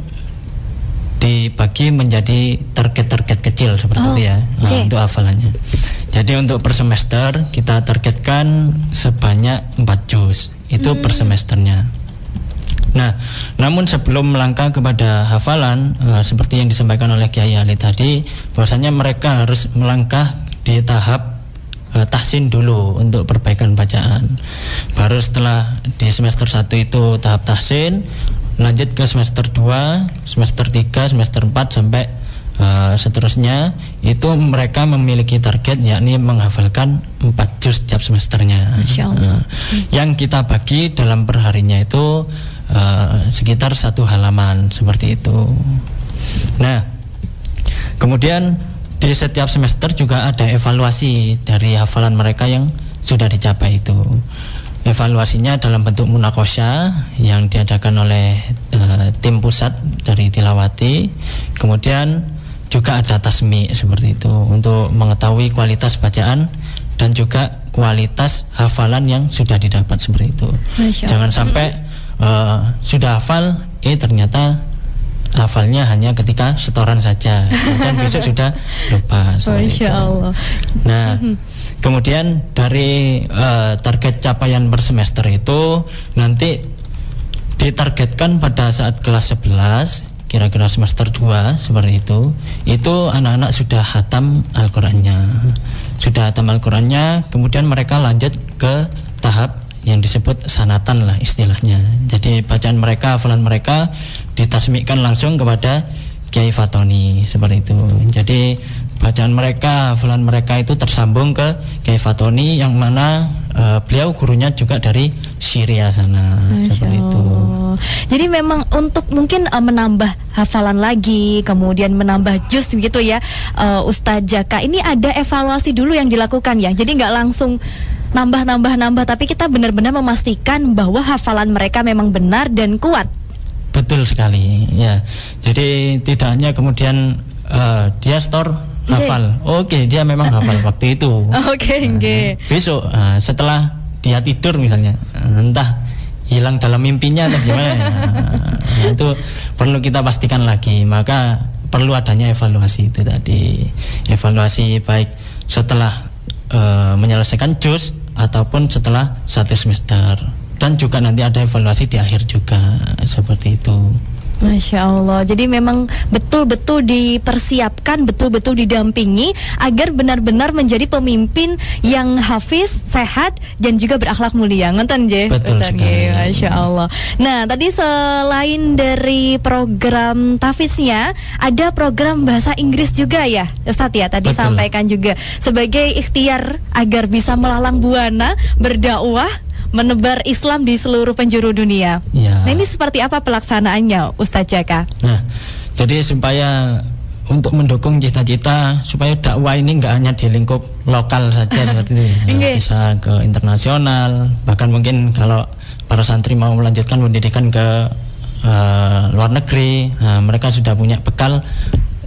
dibagi menjadi target-target kecil seperti itu ya, untuk hafalannya. Jadi untuk per semester kita targetkan sebanyak 4 juz itu per semesternya. Nah, namun sebelum melangkah kepada hafalan, seperti yang disampaikan oleh Kiai Ali tadi, bahwasanya mereka harus melangkah di tahap tahsin dulu untuk perbaikan bacaan. Baru setelah di semester 1 itu tahap tahsin, lanjut ke semester 2, semester 3, semester 4 sampai seterusnya, itu mereka memiliki target yakni menghafalkan 4 juz setiap semesternya. Yang kita bagi dalam perharinya itu sekitar 1 halaman seperti itu. Nah, kemudian di setiap semester juga ada evaluasi dari hafalan mereka yang sudah dicapai itu. Evaluasinya dalam bentuk munakosha yang diadakan oleh tim pusat dari Tilawati. Kemudian juga ada tasmi seperti itu untuk mengetahui kualitas bacaan dan juga kualitas hafalan yang sudah didapat seperti itu. Jangan sampai sudah hafal, ternyata hafalnya hanya ketika setoran saja dan besok sudah lupa. Masya Allah. Nah, kemudian dari target capaian per semester itu nanti ditargetkan pada saat kelas 11, kira-kira semester 2 seperti itu anak-anak sudah hatam Al-Qur'annya. Sudah hatam Al-Qur'annya, kemudian mereka lanjut ke tahap yang disebut sanatan lah istilahnya. Jadi bacaan mereka, hafalan mereka ditasmikkan langsung kepada Kiai Fatoni seperti itu. Jadi bacaan mereka, hafalan mereka itu tersambung ke Kiai Fatoni yang mana beliau gurunya juga dari Syria sana. Seperti itu. Jadi memang untuk mungkin menambah hafalan lagi, kemudian menambah juz begitu ya, Ustadz Jaka, ini ada evaluasi dulu yang dilakukan ya. Jadi nggak langsung nambah, tapi kita benar-benar memastikan bahwa hafalan mereka memang benar dan kuat. Betul sekali ya. Jadi tidak hanya kemudian dia store hafal, oke, dia memang hafal waktu itu. Besok setelah dia tidur misalnya, entah hilang dalam mimpinya atau gimana, itu perlu kita pastikan lagi. Maka perlu adanya evaluasi itu tadi, evaluasi baik setelah menyelesaikan juz ataupun setelah 1 semester, dan juga nanti ada evaluasi di akhir juga seperti itu. Masya Allah. Jadi memang betul-betul dipersiapkan, betul-betul didampingi agar benar-benar menjadi pemimpin yang hafiz, sehat, dan juga berakhlak mulia. Ngonten je? Betul sekali. Masya Allah. Nah, tadi selain dari program tahfidznya, ada program bahasa Inggris juga ya, Ustadz ya? Tadi betul. Sampaikan juga sebagai ikhtiar agar bisa melalang buana, berdakwah, menebar Islam di seluruh penjuru dunia. Ya. Nah, ini seperti apa pelaksanaannya, Ustadz Jaka? Nah, jadi supaya untuk mendukung cita-cita supaya dakwah ini nggak hanya di lingkup lokal saja seperti itu, bisa ke internasional, bahkan mungkin kalau para santri mau melanjutkan pendidikan ke luar negeri, mereka sudah punya bekal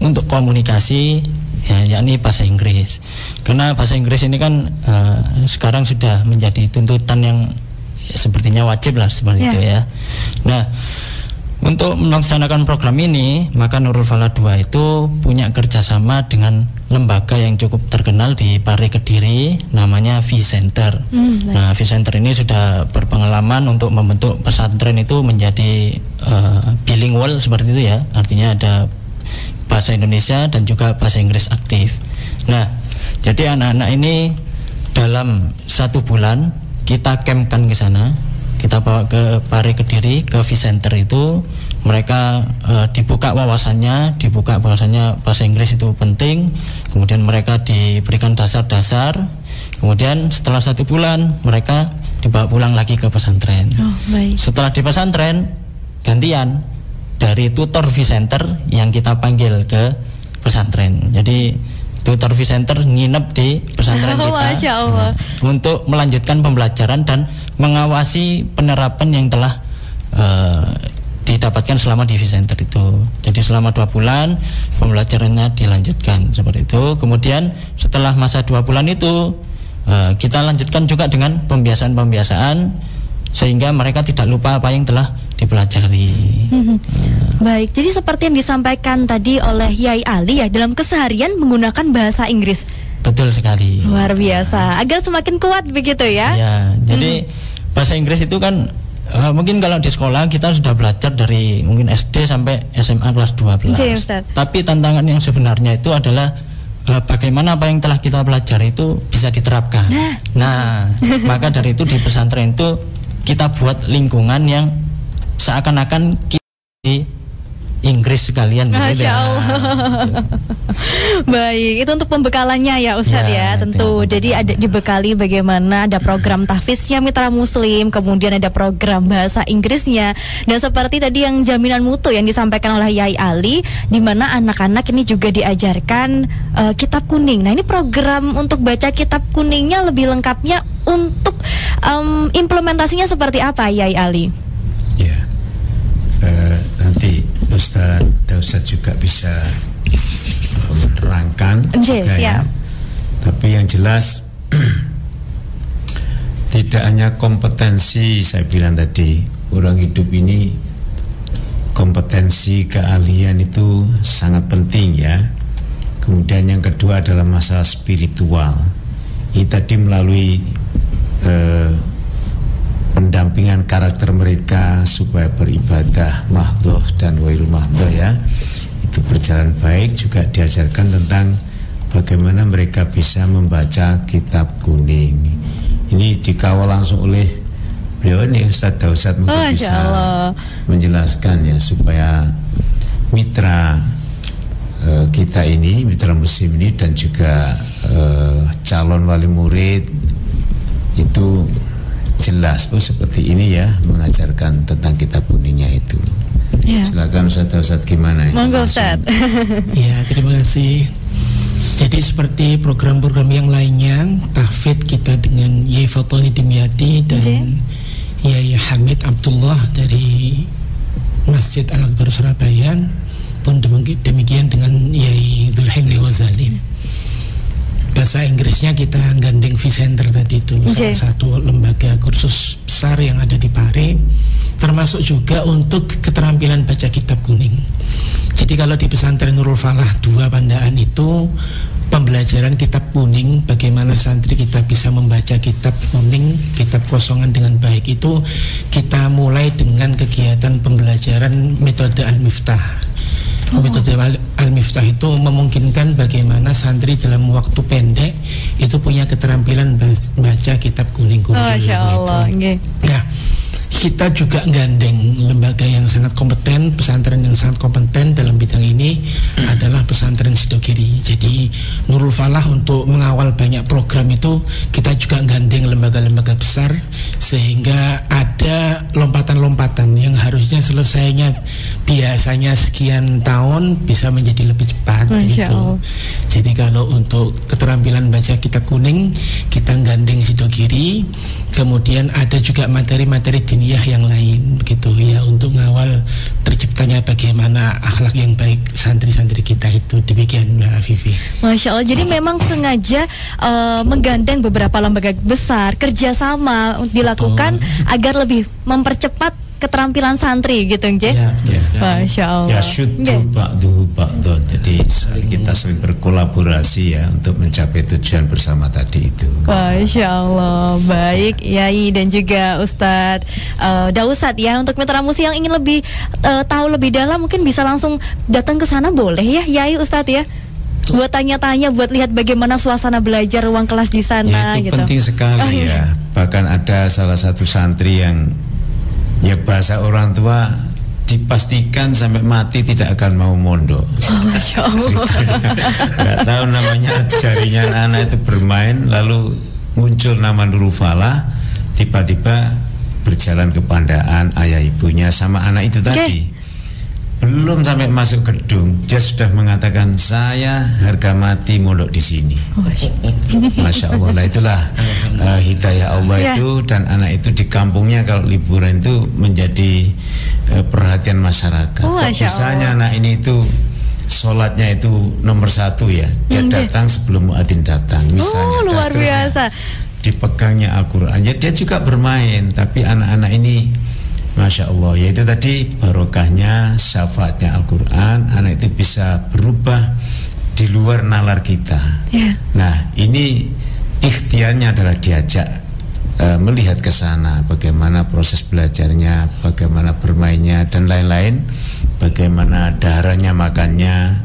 untuk komunikasi, yakni bahasa Inggris. Karena bahasa Inggris ini kan sekarang sudah menjadi tuntutan yang sepertinya wajib lah seperti itu ya. Nah, untuk melaksanakan program ini, maka Nurul Falah 2 itu punya kerjasama dengan lembaga yang cukup terkenal di Pare Kediri, namanya V-Center. Nah, V-Center ini sudah berpengalaman untuk membentuk pesantren itu menjadi bilingual seperti itu ya. Artinya ada bahasa Indonesia dan juga bahasa Inggris aktif. Nah, jadi anak-anak ini dalam 1 bulan kita campkan ke sana, kita bawa ke Pare Kediri, ke V-Center itu, mereka dibuka wawasannya, dibuka bahwasanya bahasa Inggris itu penting, kemudian mereka diberikan dasar-dasar, kemudian setelah 1 bulan mereka dibawa pulang lagi ke pesantren. Setelah di pesantren gantian dari tutor Vicenter yang kita panggil ke pesantren. Jadi tutor Vicenter nginep di pesantren kita. Masya Allah. Untuk melanjutkan pembelajaran dan mengawasi penerapan yang telah didapatkan selama di Vicenter itu. Jadi selama 2 bulan pembelajarannya dilanjutkan seperti itu. Kemudian setelah masa 2 bulan itu kita lanjutkan juga dengan pembiasaan sehingga mereka tidak lupa apa yang telah dipelajari. Baik, jadi seperti yang disampaikan tadi oleh Yai Ali ya, dalam keseharian menggunakan bahasa Inggris. Betul sekali. Luar biasa, agar semakin kuat begitu ya. Ya, jadi bahasa Inggris itu kan mungkin kalau di sekolah kita sudah belajar dari mungkin SD sampai SMA kelas 12. Tapi tantangan yang sebenarnya itu adalah bagaimana apa yang telah kita pelajari itu bisa diterapkan. Nah, maka dari itu di pesantren itu kita buat lingkungan yang seakan-akan kita di Inggris sekalian. Masya Allah. Baik, itu untuk pembekalannya ya Ustadz ya tentu. Jadi ada dibekali bagaimana ada program tahfiznya Mitra Muslim, kemudian ada program bahasa Inggrisnya, dan seperti tadi yang jaminan mutu yang disampaikan oleh Yai Ali, di mana anak-anak ini juga diajarkan kitab kuning. Nah, ini program untuk baca kitab kuningnya lebih lengkapnya untuk implementasinya seperti apa Yai Ali? Ya, nanti Ustaz Dausat juga bisa menerangkan juga ya. Tapi yang jelas tidak hanya kompetensi, saya bilang tadi, orang hidup ini kompetensi keahlian itu sangat penting ya. Kemudian yang kedua adalah masalah spiritual. Ini tadi melalui pendampingan karakter mereka supaya beribadah mahdhoh dan wairul mahdhoh ya, itu berjalan baik. Juga diajarkan tentang bagaimana mereka bisa membaca kitab kuning. Ini dikawal langsung oleh beliau ini Ustaz Dausat, mungkin bisa menjelaskan ya supaya mitra kita ini, mitra muslim ini, dan juga calon wali murid itu jelas, oh seperti ini ya mengajarkan tentang kitab kuningnya itu. Ya. Silakan Ustaz gimana? Monggo Ustaz. Ya, terima kasih. Jadi seperti program-program yang lainnya, tahfidz kita dengan Yai Fatoni Dimyati dan Yai Hamid Abdullah dari Masjid Al-Akbar Surabaya, pun demikian dengan Yai Dzulhimli Ghazali. Bahasa Inggrisnya kita gandeng Vicenter tadi itu, salah satu lembaga kursus besar yang ada di Pare, termasuk juga untuk keterampilan baca kitab kuning. Jadi kalau di pesantren Nurul Falah 2 Pandaan itu pembelajaran kitab kuning, bagaimana santri kita bisa membaca kitab kuning, kitab kosongan dengan baik, itu kita mulai dengan kegiatan pembelajaran metode Al-Miftah. Metode Al-Miftah itu memungkinkan bagaimana santri dalam waktu pendek itu punya keterampilan baca kitab kuning. Masya Allah. Nah, kita juga gandeng lembaga yang sangat kompeten, pesantren yang sangat kompeten dalam bidang ini adalah pesantren Sidogiri. Jadi Nurul Falah untuk mengawal banyak program itu kita juga gandeng lembaga-lembaga besar, sehingga ada lompatan-lompatan yang harusnya selesainya biasanya sekian tahun bisa menjadi lebih cepat gitu. Jadi kalau untuk keterampilan baca kitab kuning kita gandeng Sidogiri, kemudian ada juga materi-materi diniyah yang lain begitu ya, untuk mengawal terciptanya bagaimana akhlak yang baik santri-santri kita itu. Demikian Mbak Vivi. Masya Allah. Jadi memang sengaja menggandeng beberapa lembaga besar, kerjasama dilakukan agar lebih mempercepat keterampilan santri gitu, Nje. Ya, Masya Allah. Ya, syuddu ba'dun. Jadi kita sering berkolaborasi ya untuk mencapai tujuan bersama tadi itu. Masya Allah. Baik, Yai dan juga Ustadz Dausat ya. Untuk mitra musik yang ingin lebih tahu lebih dalam, mungkin bisa langsung datang ke sana, boleh ya, Yai, Ustadz ya. Buat tanya-tanya, buat lihat bagaimana suasana belajar, ruang kelas di sana. Ya, itu gitu. penting sekali ya. Bahkan ada salah satu santri yang ya bahasa orang tua dipastikan sampai mati tidak akan mau mondok. Masya Allah. Gak tahu namanya jarinya anak itu bermain, lalu muncul nama Nurul Falah, tiba-tiba berjalan ke Pandaan, ayah ibunya sama anak itu tadi. belum sampai masuk gedung dia sudah mengatakan saya harga mati mondok di sini. Masya Allah. Nah, itulah hidayah Allah itu, dan anak itu di kampungnya kalau liburan itu menjadi perhatian masyarakat. Misalnya anak ini itu sholatnya itu nomor 1 ya, dia datang sebelum muadzin datang misalnya. Luar biasa. Dipegangnya Al-Quran ya, dia juga bermain, tapi anak-anak ini Masya Allah, yaitu tadi barokahnya syafaatnya Al-Quran, anak itu bisa berubah di luar nalar kita. Nah, ini ikhtiarnya adalah diajak melihat ke sana, bagaimana proses belajarnya, bagaimana bermainnya dan lain-lain, bagaimana daharannya, makannya.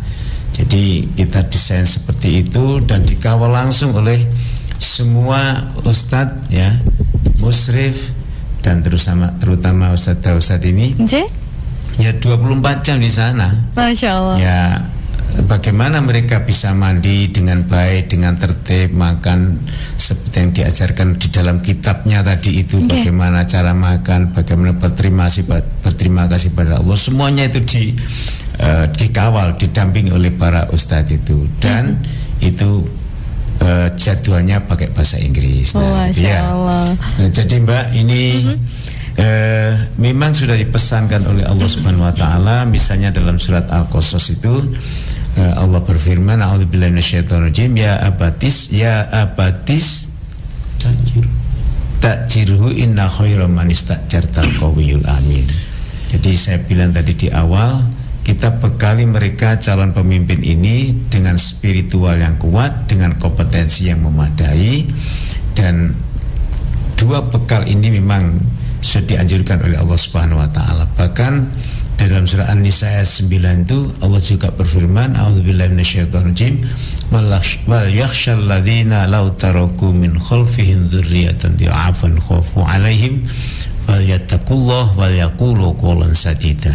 Jadi kita desain seperti itu dan dikawal langsung oleh semua ustadz ya, musrif, dan terutama ustadz ini ya 24 jam di sana. Masya Allah. Ya, bagaimana mereka bisa mandi dengan baik, dengan tertib, makan seperti yang diajarkan di dalam kitabnya tadi itu, bagaimana cara makan, bagaimana berterima kasih pada Allah, semuanya itu dikawal, didampingi oleh para ustadz itu, dan itu jadwalnya pakai bahasa Inggris. Nah, nah, jadi Mbak ini memang sudah dipesankan oleh Allah Subhanahu Wa Taala. Misalnya dalam surat Al-Qasas itu Allah berfirman, A'udzubillahi minasyaitonirrajim, ya abatis ta'jirhu inna khairal man istajartal qawiyul amin. Jadi saya bilang tadi di awal, kita bekali mereka calon pemimpin ini dengan spiritual yang kuat, dengan kompetensi yang memadai, dan 2 bekal ini memang sudah dianjurkan oleh Allah Subhanahu Wa Taala. Bahkan dalam surah An-Nisa ayat 9 itu Allah juga berfirman, A'udzubillahi minasyaitonirrajim, wal yakhshal ladzina law taraku min khalfihim dzurriyyatan dha'afan khafu 'alaihim falyattaqullah wal yaqulu qawlan sadida.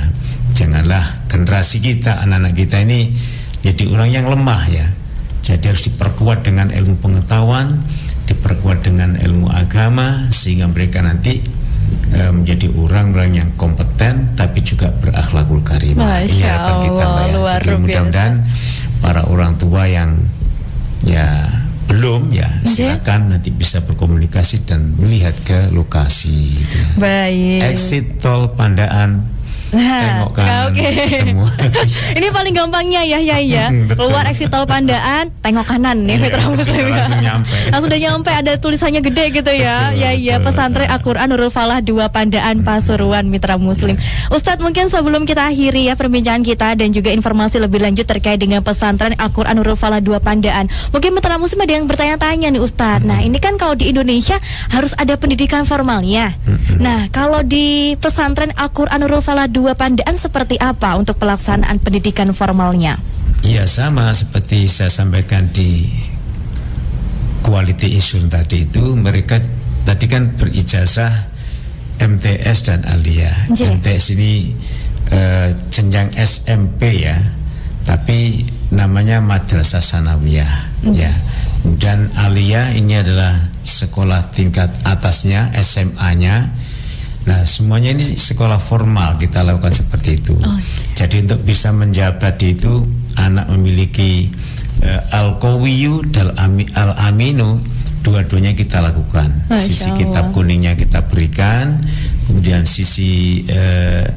Janganlah generasi kita, anak-anak kita ini jadi orang yang lemah ya. Jadi harus diperkuat dengan ilmu pengetahuan, diperkuat dengan ilmu agama, sehingga mereka nanti menjadi orang-orang yang kompeten tapi juga berakhlakul karimah. Ini harapan kita, Mbak ya. Jadi mudah-mudahan para orang tua yang ya belum ya, silakan nanti bisa berkomunikasi dan melihat ke lokasi gitu. Baik. Exit tol Pandaan, tengok kanan, ketemu. Ini paling gampangnya ya. Keluar exit tol Pandaan, tengok kanan nih, Mitra Muslim. Langsung udah nyampe, ada tulisannya gede gitu ya. Pesantren Al-Quran Nurul Falah 2 Pandaan Pasuruan, Mitra Muslim. Ustadz, mungkin sebelum kita akhiri ya perbincangan kita dan juga informasi lebih lanjut terkait dengan pesantren Al-Quran Nurul Falah 2 Pandaan, mungkin Mitra Muslim ada yang bertanya-tanya nih Ustadz. Nah, ini kan kalau di Indonesia harus ada pendidikan formalnya. Nah, kalau di pesantren Al-Quran Nurul Falah 2 Pandaan seperti apa untuk pelaksanaan pendidikan formalnya? Iya, sama seperti saya sampaikan di quality issue tadi itu, mereka tadi kan berijazah MTS dan Aliyah. MTS ini jenjang SMP ya, tapi namanya Madrasah Sanawiyah ya. Dan Aliyah ini adalah sekolah tingkat atasnya, SMA-nya. Nah, semuanya ini sekolah formal kita lakukan seperti itu. Jadi untuk bisa menjawab tadi itu, anak memiliki Al-Qawiyu dan Al-Aminu, dua-duanya kita lakukan. Sisi kitab kuningnya kita berikan, kemudian sisi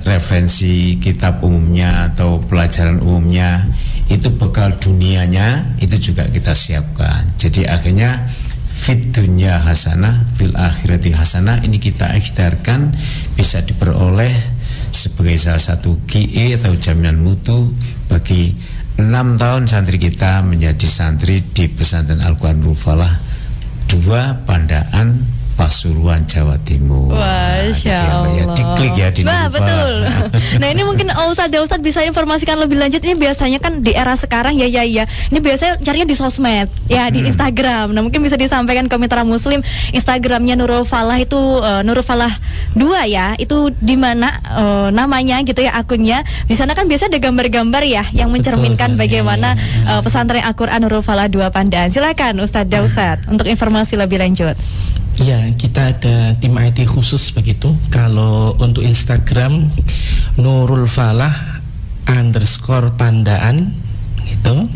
referensi kitab umumnya atau pelajaran umumnya, itu bekal dunianya itu juga kita siapkan. Jadi akhirnya fit dunya hasanah, fil akhirati hasanah, ini kita ikhtiarkan bisa diperoleh sebagai salah satu QE atau jaminan mutu bagi 6 tahun santri kita menjadi santri di pesantren Al-Quran Nurul Falah 2 Pandaan Pasuruan, Jawa Timur. Masya Allah. Ya, diklik ya di Nurul Falah. Betul. Nah, ini mungkin Ustadz bisa informasikan lebih lanjut. Ini biasanya kan di era sekarang ya. Ini biasanya carinya di sosmed ya, di Instagram. Nah, mungkin bisa disampaikan ke Mitra Muslim, Instagramnya Nurul Falah itu Nurul Falah 2 ya. Itu di mana namanya gitu ya, akunnya. Di sana kan biasanya ada gambar-gambar ya yang mencerminkan bagaimana pesantren Al-Quran Nurul Falah 2 Pandaan. Silakan Ustadz untuk informasi lebih lanjut. Ya, kita ada tim IT khusus begitu. Kalau untuk Instagram Nurul Falah _Pandaan gitu.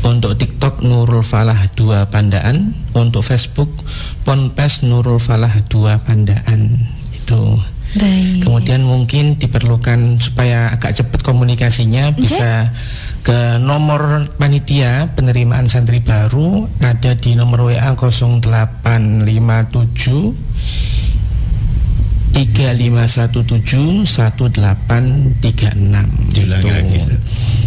Untuk TikTok Nurul Falah 2 Pandaan, untuk Facebook Ponpes Nurul Falah 2 Pandaan itu. Baik. Kemudian mungkin diperlukan supaya agak cepat komunikasinya, bisa ke nomor panitia penerimaan santri baru, ada di nomor WA 0857 3517 1836. Diulangi lagi, Ustaz.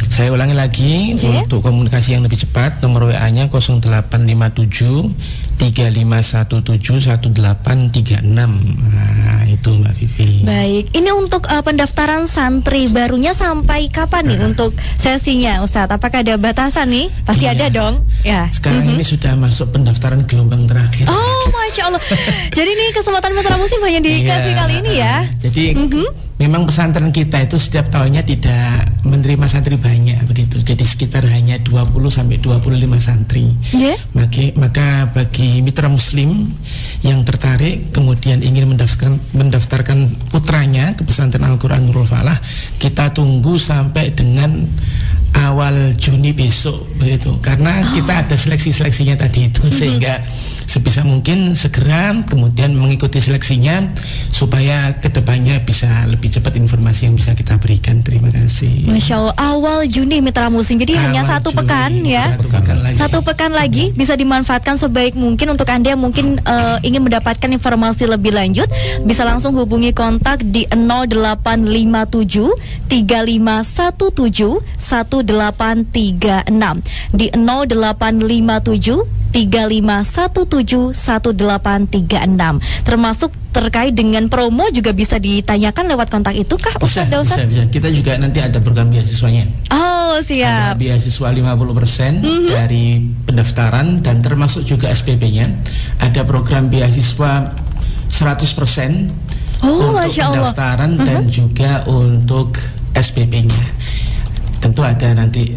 Saya ulangi lagi untuk komunikasi yang lebih cepat, nomor WA-nya 0857 3517 1836. Nah, itu Mbak Vivi. Baik, ini untuk pendaftaran santri barunya sampai kapan nih untuk sesinya, Ustadz? Apakah ada batasan nih? Pasti ada dong. Ya. Sekarang ini sudah masuk pendaftaran gelombang terakhir. Oh, Masya Allah. Jadi ini kesempatan Mitra Muslim hanya dikasih kali ini ya. Jadi memang pesantren kita itu setiap tahunnya tidak menerima santri banyak begitu. Jadi sekitar hanya 20 sampai 25 santri. Maka bagi mitra muslim yang tertarik kemudian ingin mendaftarkan putranya ke pesantren Al-Quran Nurul Falah, kita tunggu sampai dengan awal Juni besok begitu, karena kita ada seleksinya tadi itu, sehingga sebisa mungkin segera kemudian mengikuti seleksinya supaya kedepannya bisa lebih cepat informasi yang bisa kita berikan. Terima kasih. Masya Allah, awal Juni mitra muslim, jadi hanya satu pekan ya. Satu pekan lagi bisa dimanfaatkan sebaik mungkin. Untuk Anda yang mungkin ingin mendapatkan informasi lebih lanjut, bisa langsung hubungi kontak di 0857 3517 1836, di 0857 3517 1836. Termasuk terkait dengan promo juga bisa ditanyakan lewat kontak itu kah, Ustaz? Bisa. Kita juga nanti ada program beasiswanya. Oh, siap. Ada beasiswa 50% dari pendaftaran, dan termasuk juga SPP-nya. Ada program beasiswa 100% untuk pendaftaran dan juga untuk SPP-nya. Tentu ada nanti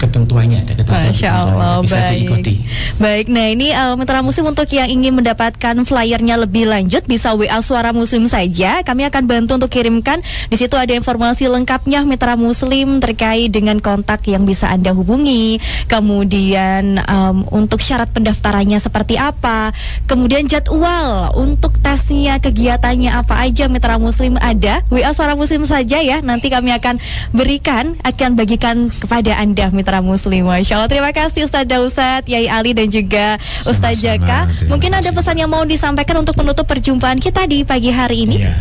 ketentuannya, ada ketentuan. Masya Allah, bisa diikuti. Baik, nah ini Mitra Muslim, untuk yang ingin mendapatkan flyernya lebih lanjut bisa WA Suara Muslim saja. Kami akan bantu untuk kirimkan. Di situ ada informasi lengkapnya Mitra Muslim terkait dengan kontak yang bisa Anda hubungi. Kemudian untuk syarat pendaftarannya seperti apa. Kemudian jadwal untuk tesnya, kegiatannya apa aja Mitra Muslim ada. WA Suara Muslim saja ya. Nanti kami akan bagikan kepada Anda Mitra Muslim. Masya Allah, terima kasih Ustaz Dausat, Yai Ali dan juga Ustaz Jaka. Mungkin ada pesan yang mau disampaikan untuk menutup perjumpaan kita di pagi hari ini? Ya,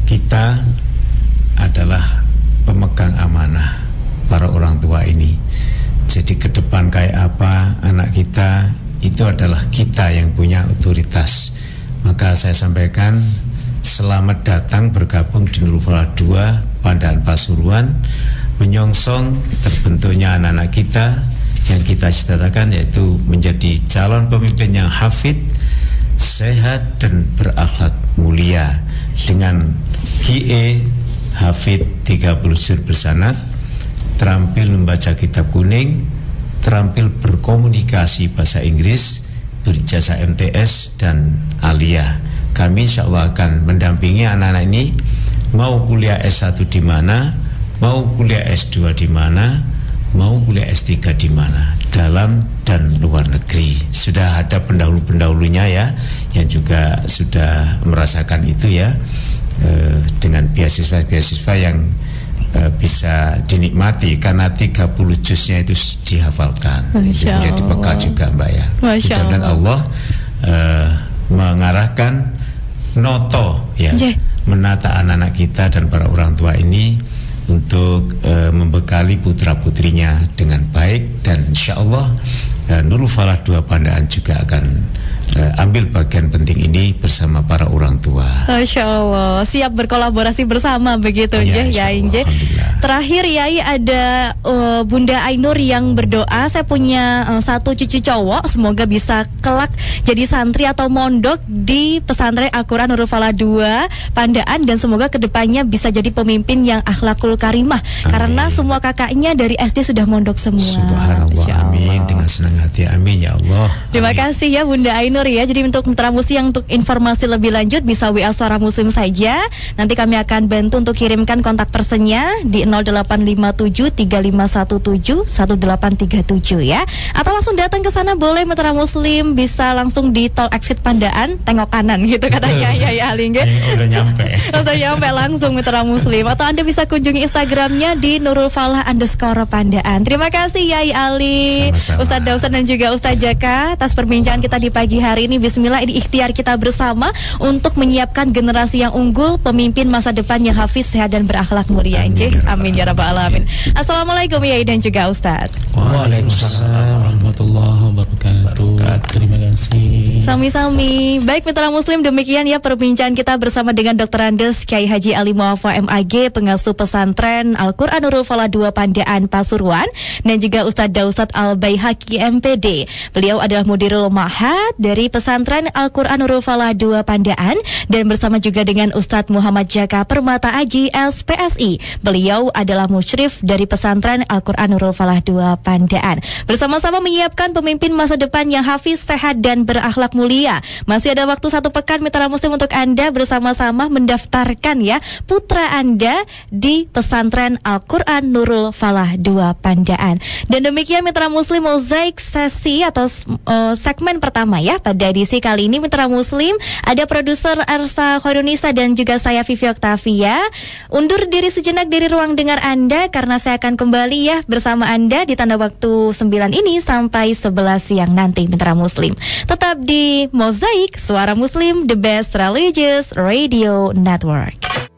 kita adalah pemegang amanah para orang tua ini. Jadi ke depan kayak apa anak kita, itu adalah kita yang punya otoritas. Maka saya sampaikan, selamat datang bergabung di Nurul Falah 2 Pandaan Pasuruan, menyongsong terbentuknya anak-anak kita yang kita cita-citakan, yaitu menjadi calon pemimpin yang hafid, sehat dan berakhlak mulia, dengan QE hafid 30 juz bersanad, terampil membaca kitab kuning, terampil berkomunikasi bahasa Inggris, berijazah MTS dan aliyah. Kami insya Allah akan mendampingi anak-anak ini, mau kuliah S1 di mana, mau kuliah S2 di mana, mau kuliah S3 di mana, dalam dan luar negeri. Sudah ada pendahulu-pendahulunya ya, yang juga sudah merasakan itu ya, dengan beasiswa-beasiswa yang bisa dinikmati, karena 30 juznya itu dihafalkan. Itu menjadi bekal juga Mbak ya. Mudah-mudahan Allah mengarahkan noto ya, menata anak-anak kita dan para orang tua ini untuk membekali putra-putrinya dengan baik, dan insya Allah Nurul Falah 2 Pandaan juga akan ambil bagian penting ini bersama para orang tua. Masya Allah, siap berkolaborasi bersama begitu ya Inje. Terakhir Yai, ada Bunda Ainur yang berdoa, saya punya satu cucu cowok, semoga bisa kelak jadi santri atau mondok di pesantren Al-Quran Nurul Falah 2 Pandaan, dan semoga kedepannya bisa jadi pemimpin yang akhlakul karimah. Amin. Karena semua kakaknya dari SD sudah mondok semua. Subhanallah, amin, dengan senang hati, amin ya Allah. Terima kasih ya Bunda Ainur ya. Jadi untuk Mitra Muslim, untuk informasi lebih lanjut bisa WA Suara Muslim saja. Nanti kami akan bantu untuk kirimkan kontak personnya di 085735171837 ya. Atau langsung datang ke sana boleh Mitra Muslim, bisa langsung di tol exit Pandaan, tengok kanan gitu katanya ya Ali nggih. Udah nyampe. Langsung nyampe langsung Mitra Muslim. Atau Anda bisa kunjungi Instagramnya di @nurulfalah_pandaan. Terima kasih Yai Ali, Sama-sama. Ustadz Dausan dan juga Ustadz Jaka atas perbincangan kita di pagi hari ini. Bismillah, ini ikhtiar kita bersama untuk menyiapkan generasi yang unggul, pemimpin masa depan yang hafiz, sehat dan berakhlak mulia. Amin ya rabbal alamin. Assalamualaikum Yai dan juga Ustadz. Waalaikumsalam warahmatullahi wabarakatuh. Terima kasih. Sami-sami. Baik Mitra Muslim, demikian ya perbincangan kita bersama dengan Dr. Andes Kiai Haji Ali Muafa MAG, pengasuh pesantren Al-Quran Nurul Falah 2 Pandaan Pasuruan, dan juga Ustadz Dausat Al-Baihaqi MPD. Beliau adalah Mudirul Ma'had dari pesantren Al-Quran Nurul Falah 2 Pandaan, dan bersama juga dengan Ustadz Muhammad Jaka Permata Aji SPSI. Beliau adalah musyrif dari pesantren Al-Quran Nurul Falah 2 Pandaan. Bersama-sama menyiapkan pemimpin masa depan yang hafiz, sehat dan berakhlak mulia. Masih ada waktu 1 pekan Mitra Muslim untuk Anda bersama-sama mendaftarkan ya putra Anda di pesantren Al-Quran Nurul Falah 2 Pandaan. Dan demikian Mitra Muslim, mozaik sesi atau segmen pertama ya pada edisi kali ini Mitra Muslim. Ada produser Arsa Khairunisa dan juga saya Vivi Oktavia. Undur diri sejenak dari ruang dengar Anda karena saya akan kembali ya bersama Anda di tanda waktu 9 ini sampai 11 siang nanti Mitra Muslim. Tetap di Mozaik Suara Muslim, the best religious radio network.